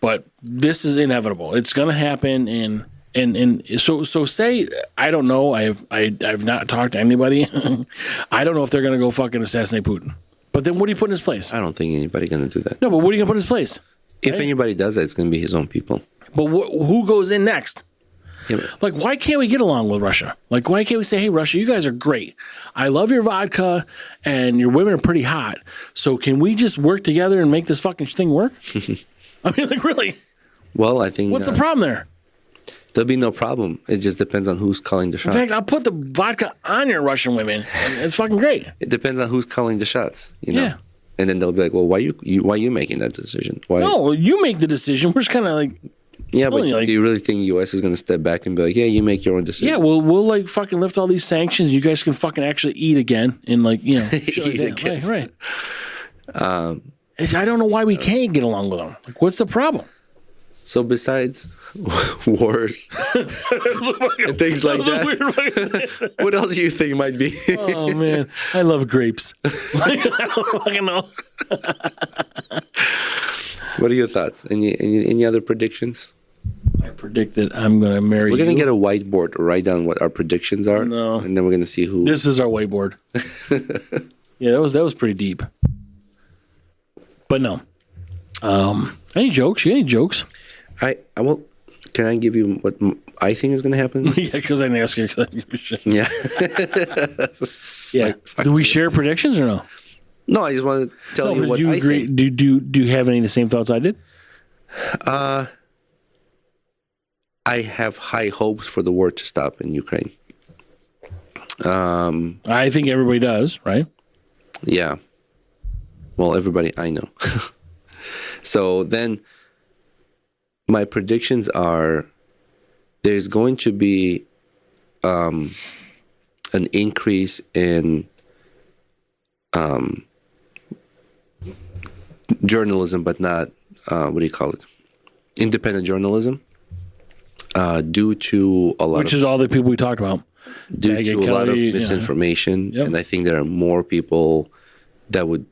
Speaker 3: But this is inevitable. It's going to happen, and so say I don't know. I've not talked to anybody. I don't know if they're going to go fucking assassinate Putin. But then what do you put in his place?
Speaker 4: I don't think anybody's going to do that.
Speaker 3: No, but what are you going to put in his place?
Speaker 4: If anybody does that, it's going to be his own people.
Speaker 3: But who goes in next?
Speaker 4: Yeah,
Speaker 3: like, why can't we get along with Russia? Like, why can't we say, hey, Russia, you guys are great. I love your vodka, and your women are pretty hot. So can we just work together and make this fucking thing work? I mean, like, really?
Speaker 4: Well, I think...
Speaker 3: What's the problem there?
Speaker 4: There'll be no problem. It just depends on who's calling the shots.
Speaker 3: In fact, I'll put the vodka on your Russian women. It's fucking great.
Speaker 4: It depends on who's calling the shots, you know?
Speaker 3: Yeah.
Speaker 4: And then they'll be like, well, why you making that decision? Why?
Speaker 3: No, you make the decision. We're just kind of like...
Speaker 4: Yeah, but do you really think the U.S. is going to step back and be like, yeah, you make your own decision?
Speaker 3: Yeah, we'll like fucking lift all these sanctions. You guys can fucking actually eat again and like, you know.
Speaker 4: Eat again.
Speaker 3: Right. I don't know why we can't get along with them. Like, what's the problem?
Speaker 4: So besides wars and things like that, what else do you think might be?
Speaker 3: Oh, man. I love grapes. I don't fucking know.
Speaker 4: What are your thoughts? Any other predictions?
Speaker 3: I predict that I'm going to marry you.
Speaker 4: We're going to get a whiteboard to write down what our predictions are.
Speaker 3: No.
Speaker 4: And then we're going to see who...
Speaker 3: This is our whiteboard. Yeah, that was pretty deep. But no. Any jokes? You got any jokes?
Speaker 4: Well, can I give you what I think is going to happen?
Speaker 3: Yeah, because I didn't ask you. Cause I give a shit.
Speaker 4: Yeah.
Speaker 3: Yeah. Do we share predictions or no?
Speaker 4: No, I just want to tell you what I think.
Speaker 3: Do you have any of the same thoughts I did?
Speaker 4: I have high hopes for the war to stop in Ukraine.
Speaker 3: I think everybody does, right?
Speaker 4: Yeah. Well, everybody I know. So then my predictions are there's going to be an increase in journalism, but not, what do you call it? Independent journalism, due to a lot
Speaker 3: Which is all the people we talked about.
Speaker 4: due to a lot of misinformation.
Speaker 3: Yep.
Speaker 4: And I think there are more people that would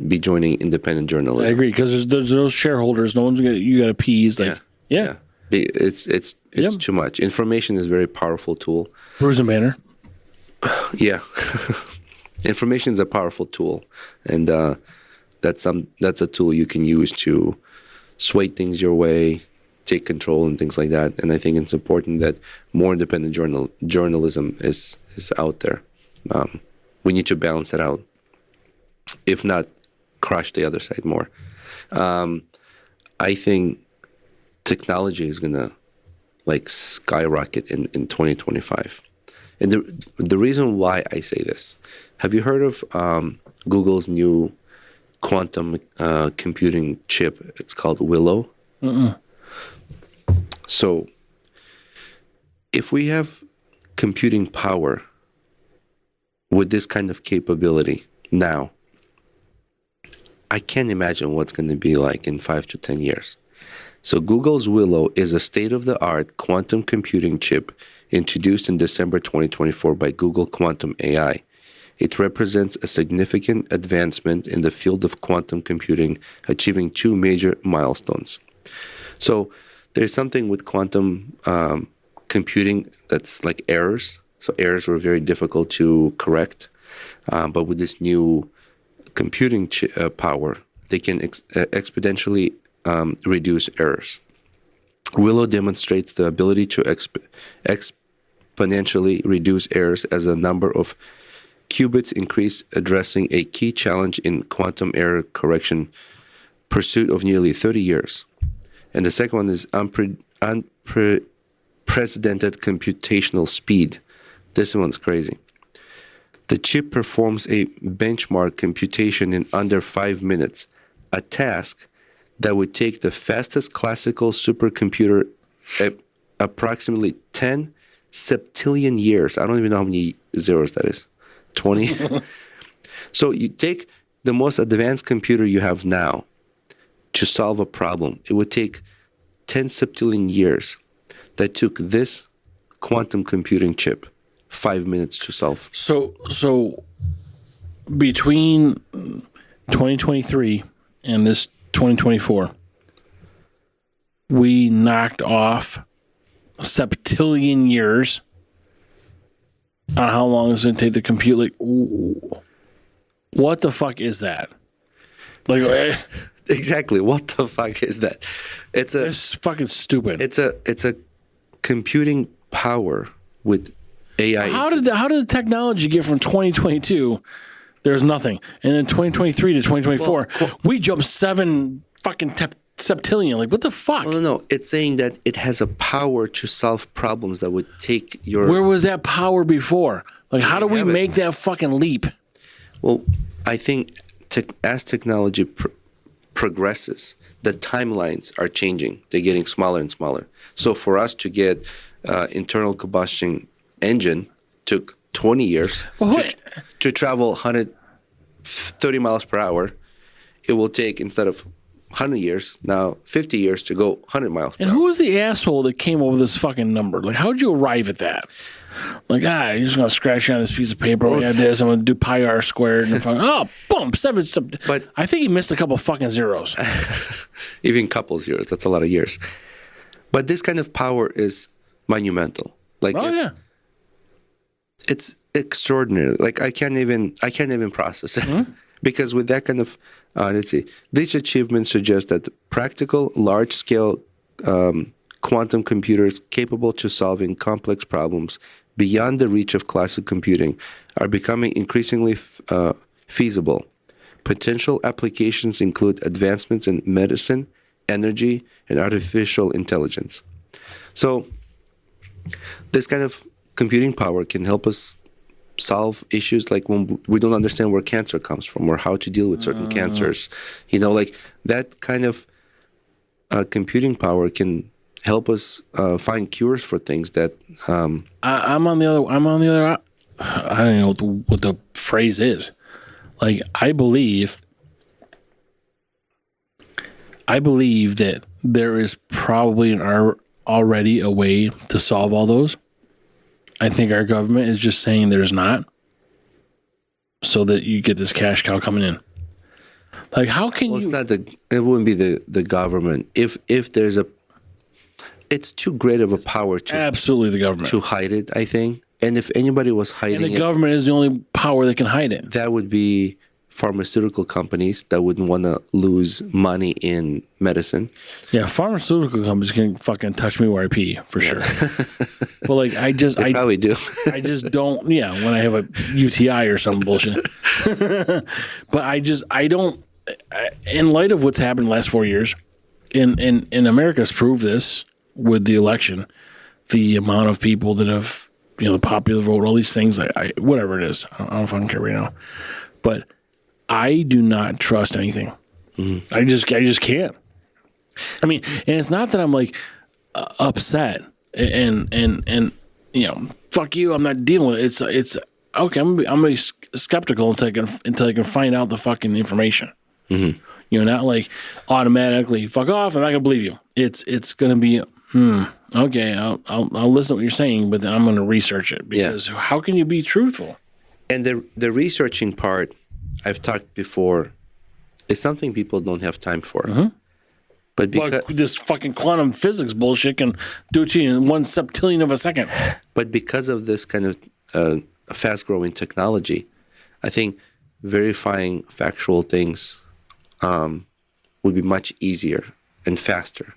Speaker 4: be joining independent journalism.
Speaker 3: I agree, because there's those shareholders. No one's you got to appease. Like, yeah.
Speaker 4: It's too much. Information is a very powerful tool.
Speaker 3: Brews and banter.
Speaker 4: Yeah. Information is a powerful tool, and that's a tool you can use to sway things your way, take control, and things like that. And I think it's important that more independent journalism is out there. We need to balance it out, if not crush the other side more. I think technology is gonna skyrocket in 2025. And the reason why I say this, have you heard of Google's new quantum computing chip? It's called Willow.
Speaker 3: Mm-mm.
Speaker 4: So if we have computing power with this kind of capability now, I can't imagine what's going to be like in 5 to 10 years. So Google's Willow is a state-of-the-art quantum computing chip introduced in December 2024 by Google Quantum AI. It represents a significant advancement in the field of quantum computing, achieving 2 major milestones. So there's something with quantum computing that's like errors. So errors were very difficult to correct. But with this new computing power, they can exponentially reduce errors. Willow demonstrates the ability to exponentially reduce errors as a number of qubits increase, addressing a key challenge in quantum error correction pursuit of nearly 30 years. And the second one is unprecedented computational speed. This one's crazy. The chip performs a benchmark computation in under 5 minutes, a task that would take the fastest classical supercomputer approximately 10 septillion years. I don't even know how many zeros that is. 20? So you take the most advanced computer you have now to solve a problem. It would take 10 septillion years. That took this quantum computing chip 5 minutes to solve.
Speaker 3: So between 2023 and this 2024, we knocked off septillion years on how long it's going to take to compute. Like, what the fuck is that? Like,
Speaker 4: exactly. What the fuck is that?
Speaker 3: It's fucking stupid.
Speaker 4: It's a computing power with AI.
Speaker 3: How did the technology get from 2022? There's nothing, and then 2023 to 2024, we jumped 7 fucking septillion. Like, what the fuck?
Speaker 4: No. It's saying that it has a power to solve problems that would take your.
Speaker 3: Where was that power before? Like, how do we make that fucking leap?
Speaker 4: Well, I think as technology progresses, the timelines are changing. They're getting smaller and smaller. So for us to get internal combustion engine took 20 years to travel 130 miles per hour. It will take, instead of 100 years, now 50 years to go 100 miles per hour.
Speaker 3: And who's the asshole that came up with this fucking number? Like, how'd you arrive at that? Like, you're just going to scratch on this piece of paper like this. I'm going to do pi r squared. And boom, 7. But I think he missed a couple fucking zeros.
Speaker 4: Even couple zeros. That's a lot of years. But this kind of power is monumental. Like, it's extraordinary. Like, I can't even process it. Mm-hmm. Because with that kind of, let's see, these achievements suggest that practical, large-scale quantum computers capable to solving complex problems beyond the reach of classical computing are becoming increasingly feasible. Potential applications include advancements in medicine, energy, and artificial intelligence. So this kind of computing power can help us solve issues like when we don't understand where cancer comes from or how to deal with certain cancers. Like that kind of computing power can help us find cures for things that.
Speaker 3: I'm on the other. I don't know what the phrase is. Like, I believe that there is probably already a way to solve all those. I think our government is just saying there's not, so that you get this cash cow coming in. Like, how can
Speaker 4: Well,
Speaker 3: you?
Speaker 4: it wouldn't be the government. If there's it's too great of a power to
Speaker 3: Absolutely the government
Speaker 4: to hide it, I think. And if anybody was hiding
Speaker 3: and the government is the only power that can hide it.
Speaker 4: that would be pharmaceutical companies that wouldn't want to lose money in medicine.
Speaker 3: Yeah, pharmaceutical companies can fucking touch me where I pee for sure. But like, I
Speaker 4: Probably do.
Speaker 3: I just don't. Yeah, when I have a UTI or some bullshit. But I don't. In light of what's happened the last 4 years, in America's proved this with the election, the amount of people that have, the popular vote, all these things, I whatever it is, I don't fucking care right now. But I do not trust anything. Mm-hmm. I just can't. I mean, and it's not that I'm like upset and fuck you, I'm not dealing with it. It's okay. I'm gonna be skeptical until I can find out the fucking information. Mm-hmm. Not like automatically fuck off. I'm not gonna believe you. It's gonna be okay. I'll listen to what you're saying, but then I'm gonna research it because how can you be truthful?
Speaker 4: And the researching part, I've talked before, is something people don't have time for. Mm-hmm. But because
Speaker 3: this fucking quantum physics bullshit can do it to you in 1 septillion of a second.
Speaker 4: But because of this kind of fast-growing technology, I think verifying factual things would be much easier and faster.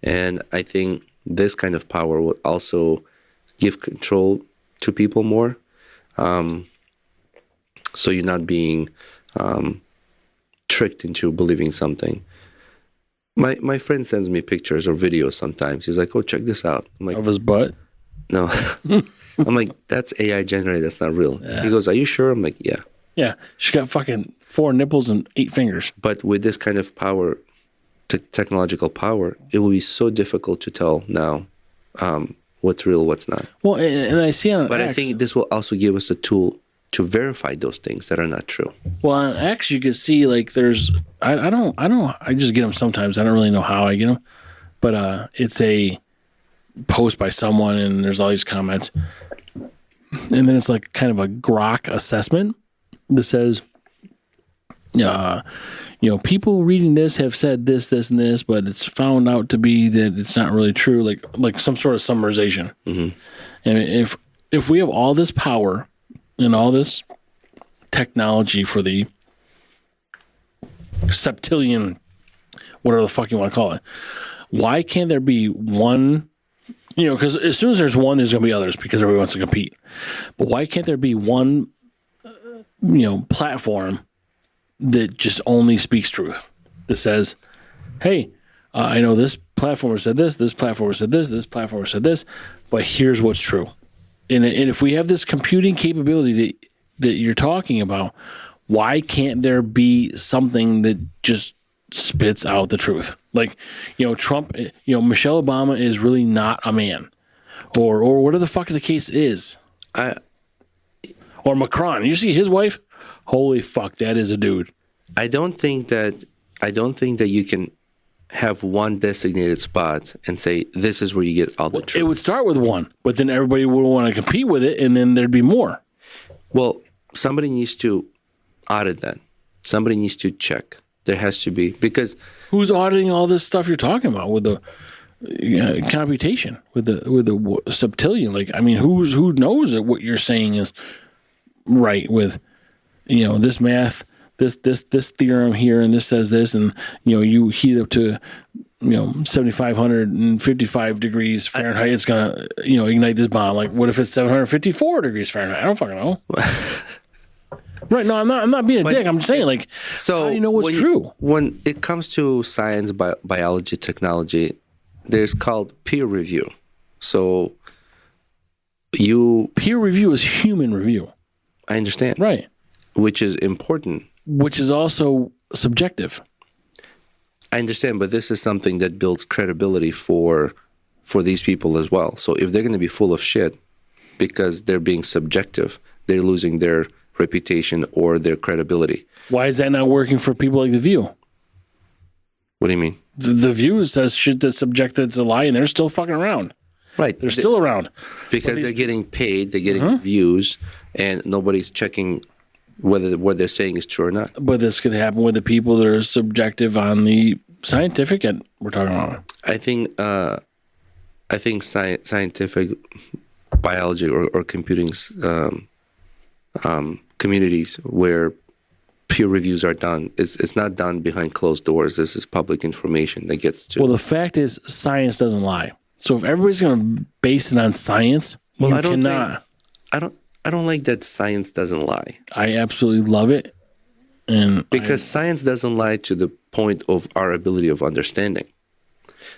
Speaker 4: And I think this kind of power would also give control to people more. So you're not being tricked into believing something. My friend sends me pictures or videos sometimes. He's like, "Oh, check this out." I'm like,
Speaker 3: of his butt?
Speaker 4: No. I'm like, "That's AI generated. That's not real." Yeah. He goes, "Are you sure?" I'm like, "Yeah."
Speaker 3: Yeah. She's got fucking 4 nipples and 8 fingers.
Speaker 4: But with this kind of power, technological power, it will be so difficult to tell now what's real, what's not.
Speaker 3: Well, and I see on
Speaker 4: But
Speaker 3: X,
Speaker 4: I think this will also give us a tool to verify those things that are not true.
Speaker 3: Well, on X, you can see like there's I just get them sometimes. I don't really know how I get them, but it's a post by someone, and there's all these comments, and then it's like kind of a grok assessment that says, people reading this have said this, this, and this, but it's found out to be that it's not really true. Like some sort of summarization. Mm-hmm. And if we have all this power and all this technology for the septillion, whatever the fuck you want to call it, why can't there be one? Because as soon as there's one, there's going to be others because everybody wants to compete. But why can't there be one, platform that just only speaks truth, that says, hey, I know this platformer said this platformer said this platformer said this, but here's what's true. And if we have this computing capability that you're talking about, why can't there be something that just spits out the truth? Like, Trump, Michelle Obama is really not a man, or whatever the fuck the case is. Or Macron, you see his wife? Holy fuck, that is a dude.
Speaker 4: I don't think that you can have one designated spot and say this is where you get all the truth.
Speaker 3: It would start with one, but then everybody would want to compete with it, and then there'd be more.
Speaker 4: Well, somebody needs to audit that. Somebody needs to check. There has to be, because
Speaker 3: who's auditing all this stuff you're talking about with the computation, with the septillion? Like, I mean, who knows that what you're saying is right with this math, this theorem here, and this says this, and you heat up to 7,555 degrees Fahrenheit, it's gonna ignite this bomb. Like, what if it's 754 degrees Fahrenheit? I don't fucking know. Right? No, I'm not being a dick. I'm just saying, like, so how do you know what's true?
Speaker 4: When it comes to science, biology, technology, there's called peer review. So
Speaker 3: peer review is human review.
Speaker 4: I understand,
Speaker 3: right?
Speaker 4: Which is important.
Speaker 3: Which is also subjective.
Speaker 4: I understand, but this is something that builds credibility for these people as well. So if they're going to be full of shit because they're being subjective, they're losing their reputation or their credibility.
Speaker 3: Why is that not working for people like The View?
Speaker 4: What do you mean?
Speaker 3: The View says shit that's subjective, it's a lie, and they're still fucking around.
Speaker 4: Right.
Speaker 3: They're still around.
Speaker 4: Because they're getting paid, they're getting views, and nobody's checking whether what they're saying is true or not.
Speaker 3: But this could happen with the people that are subjective on the scientific end we're talking about.
Speaker 4: I think scientific biology or computing communities where peer reviews are done, it's not done behind closed doors. This is public information that gets to.
Speaker 3: Well, the fact is, science doesn't lie. So if everybody's going to base it on science, I don't
Speaker 4: like that science doesn't lie.
Speaker 3: I absolutely love it,
Speaker 4: because science doesn't lie to the point of our ability of understanding.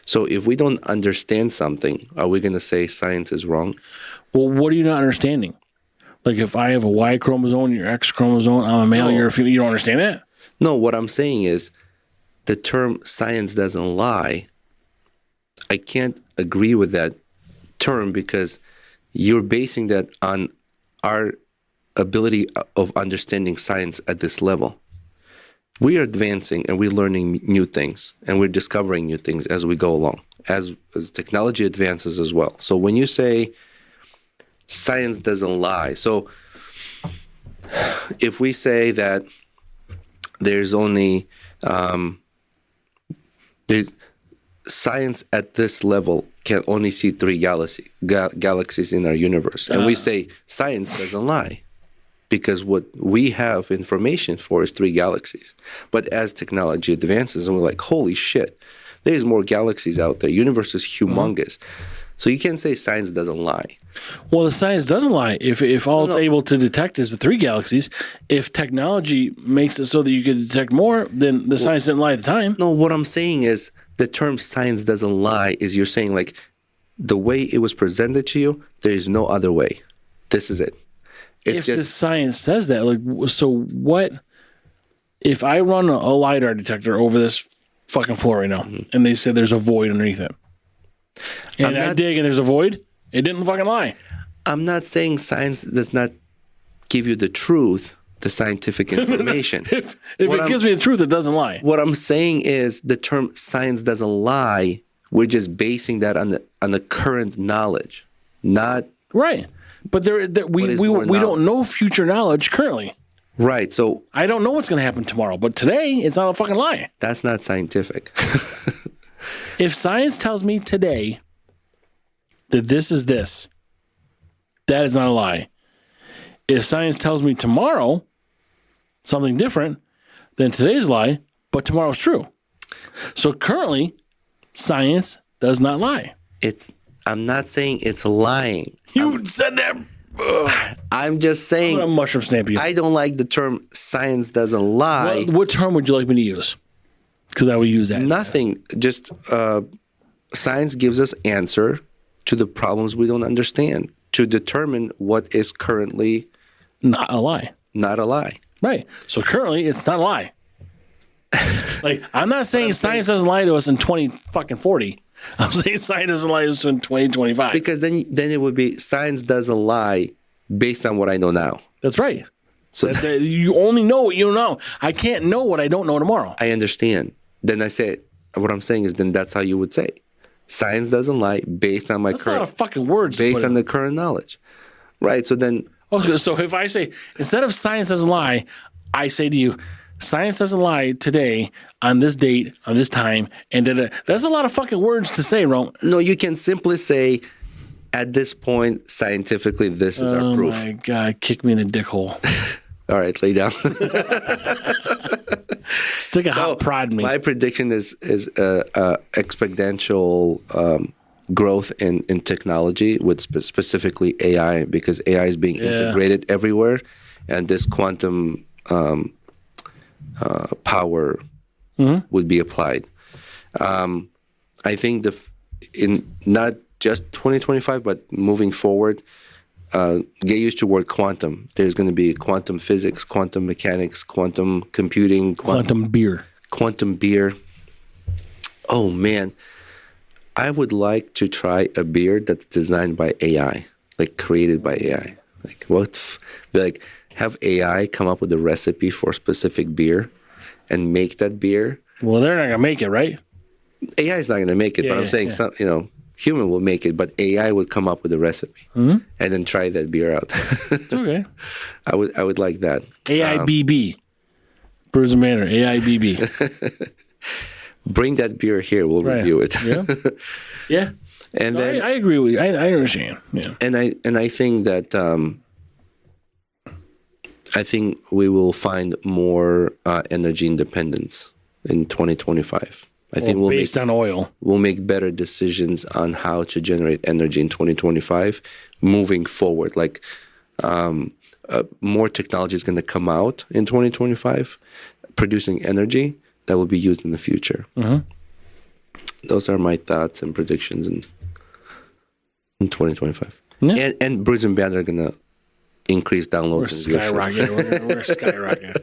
Speaker 4: So if we don't understand something, are we going to say science is wrong?
Speaker 3: Well, what are you not understanding? Like if I have a Y chromosome, you're X chromosome, I'm a male, you're a female, you don't understand that?
Speaker 4: No, what I'm saying is the term science doesn't lie. I can't agree with that term because you're basing that on our ability of understanding science at this level. We are advancing and we're learning new things and we're discovering new things as we go along, as technology advances as well. So when you say science doesn't lie, so if we say that there's only there's science at this level can only see 3 galaxies in our universe, and we say science doesn't lie. Because what we have information for is 3 galaxies. But as technology advances, and we're like, holy shit, there's more galaxies out there. Universe is humongous. So you can't say science doesn't lie.
Speaker 3: Well, the science doesn't lie. If all it's able to detect is the 3 galaxies, if technology makes it so that you can detect more, then the science didn't lie at the time.
Speaker 4: No, what I'm saying is the term science doesn't lie is you're saying like the way it was presented to you, there is no other way. This is it.
Speaker 3: If the science says that, like, so what? If I run a LiDAR detector over this fucking floor right now, and they said there's a void underneath it, and I dig and there's a void, it didn't fucking lie.
Speaker 4: I'm not saying science does not give you the truth, the scientific information.
Speaker 3: if it gives me the truth, it doesn't lie.
Speaker 4: What I'm saying is the term science doesn't lie. We're just basing that on the current knowledge, not
Speaker 3: right. But we don't know future knowledge currently.
Speaker 4: Right. So
Speaker 3: I don't know what's going to happen tomorrow, but today it's not a fucking lie.
Speaker 4: That's not scientific.
Speaker 3: If science tells me today that this is this, that is not a lie. If science tells me tomorrow something different, then today's lie, but tomorrow's true. So currently, science does not lie.
Speaker 4: I'm not saying it's lying.
Speaker 3: You said that.
Speaker 4: I'm just saying.
Speaker 3: I'm gonna mushroom stamp you.
Speaker 4: I don't like the term science doesn't lie.
Speaker 3: What term would you like me to use? Because I would use that.
Speaker 4: Nothing. Just science gives us answer to the problems we don't understand to determine what is currently
Speaker 3: not a lie.
Speaker 4: Not a lie.
Speaker 3: Right. So currently, it's not a lie. Like I'm not saying science doesn't lie to us in 2040. I'm saying science doesn't lie to us in 2025.
Speaker 4: Because then it would be science doesn't lie based on what I know now.
Speaker 3: That's right. So you only know what you know. I can't know what I don't know tomorrow.
Speaker 4: I understand. Then I say, what I'm saying is then that's how you would say. Science doesn't lie based on
Speaker 3: that's not a fucking words.
Speaker 4: Based on the current knowledge. Right. So then.
Speaker 3: Okay, so if I say, instead of science doesn't lie, I say to you, science doesn't lie today on this date, on this time, and that's a lot of fucking words to say, Rome.
Speaker 4: No, you can simply say, at this point, scientifically, this is our proof.
Speaker 3: Oh my God, kick me in the dick hole.
Speaker 4: All right, lay down.
Speaker 3: Stick a hot prod in me.
Speaker 4: My prediction is exponential growth in technology with specifically AI, because AI is being integrated everywhere, and this quantum power would be applied. I think in not just 2025, but moving forward, get used to the word quantum. There's going to be quantum physics, quantum mechanics, quantum computing,
Speaker 3: quantum beer.
Speaker 4: Oh man, I would like to try a beer that's designed by AI, like created by AI. Like what? Like have AI come up with a recipe for a specific beer and make that beer.
Speaker 3: Well, they're not gonna make it, right?
Speaker 4: AI is not gonna make it, but I'm saying human will make it, but AI would come up with a recipe and then try that beer out.
Speaker 3: It's okay.
Speaker 4: I would like that.
Speaker 3: AIBB. Brews and Banter. AIBB.
Speaker 4: Bring that beer here. We'll review it.
Speaker 3: Yeah. Yeah.
Speaker 4: And
Speaker 3: No,
Speaker 4: then
Speaker 3: I agree with you. I understand. Yeah.
Speaker 4: and I think that I think we will find more energy independence in 2025. I think
Speaker 3: based on oil.
Speaker 4: We'll make better decisions on how to generate energy in 2025 moving forward. Like more technology is going to come out in 2025 producing energy that will be used in the future. Those are my thoughts and predictions in 2025.
Speaker 3: Yeah.
Speaker 4: And Brews and Banter are going to increase downloads.
Speaker 3: We're skyrocketing. We're skyrocketing.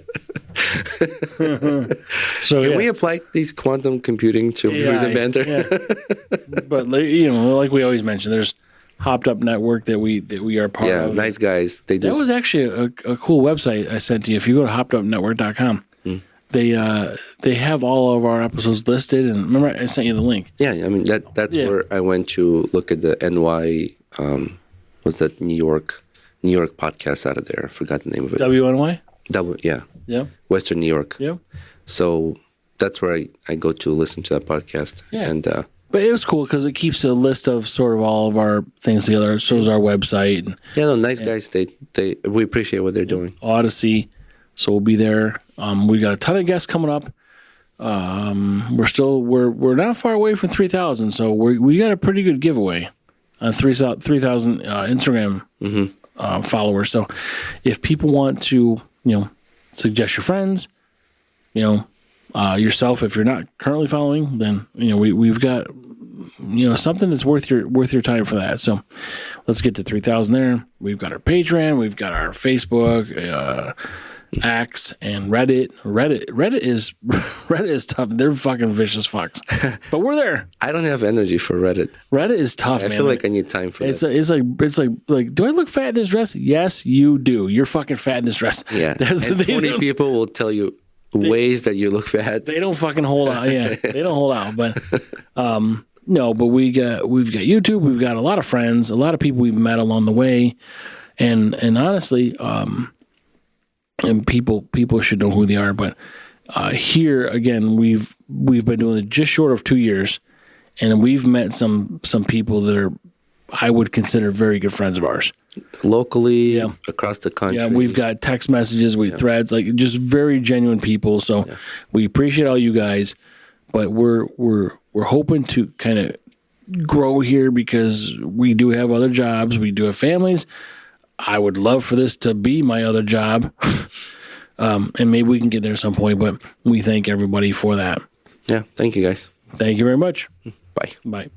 Speaker 3: So
Speaker 4: Can we apply these quantum computing to Brews and Banter?
Speaker 3: Yeah. But like we always mention, there's Hopped Up Network that we are part of.
Speaker 4: Yeah, nice guys. They do.
Speaker 3: That was actually a cool website I sent to you. If you go to hoppedupnetwork.com, they have all of our episodes listed. And remember, I sent you the link.
Speaker 4: Yeah, I mean that's where I went to look at the NY. Was that New York podcast out of there? I forgot the name of it.
Speaker 3: WNY.
Speaker 4: Yeah. Western New York.
Speaker 3: Yeah.
Speaker 4: So that's where I go to listen to that podcast.
Speaker 3: Yeah.
Speaker 4: And
Speaker 3: but it was cool because it keeps a list of sort of all of our things together. So is our website. And,
Speaker 4: nice guys. We appreciate what they're doing.
Speaker 3: Odyssey. So we'll be there. We got a ton of guests coming up. We're not far away from 3,000. So we got a pretty good giveaway on 3,000 Instagram followers. So if people want to, suggest your friends, yourself, if you're not currently following, then we've got something that's worth your time for that. So let's get to 3,000 there. We've got our Patreon, we've got our Facebook, X, and Reddit. Reddit is tough. They're fucking vicious fucks, but we're there.
Speaker 4: I don't have energy for Reddit.
Speaker 3: Reddit is tough, man.
Speaker 4: I feel like I need time for it.
Speaker 3: It's like, do I look fat in this dress? Yes, you do. You're fucking fat in this dress.
Speaker 4: Yeah, and 20 people will tell you ways that you look fat.
Speaker 3: They don't fucking hold out. Yeah, they don't hold out. But no, but we've got YouTube. We've got a lot of friends, a lot of people we've met along the way, and honestly, and people should know who they are. But here again, we've been doing it just short of 2 years, and we've met some people that are, I would consider, very good friends of ours.
Speaker 4: Locally, across the country.
Speaker 3: Yeah, we've got text messages, threads, like just very genuine people. So we appreciate all you guys, but we're hoping to kind of grow here because we do have other jobs, we do have families. I would love for this to be my other job, and maybe we can get there at some point. But we thank everybody for that.
Speaker 4: Yeah, thank you guys.
Speaker 3: Thank you very much.
Speaker 4: Bye.
Speaker 3: Bye.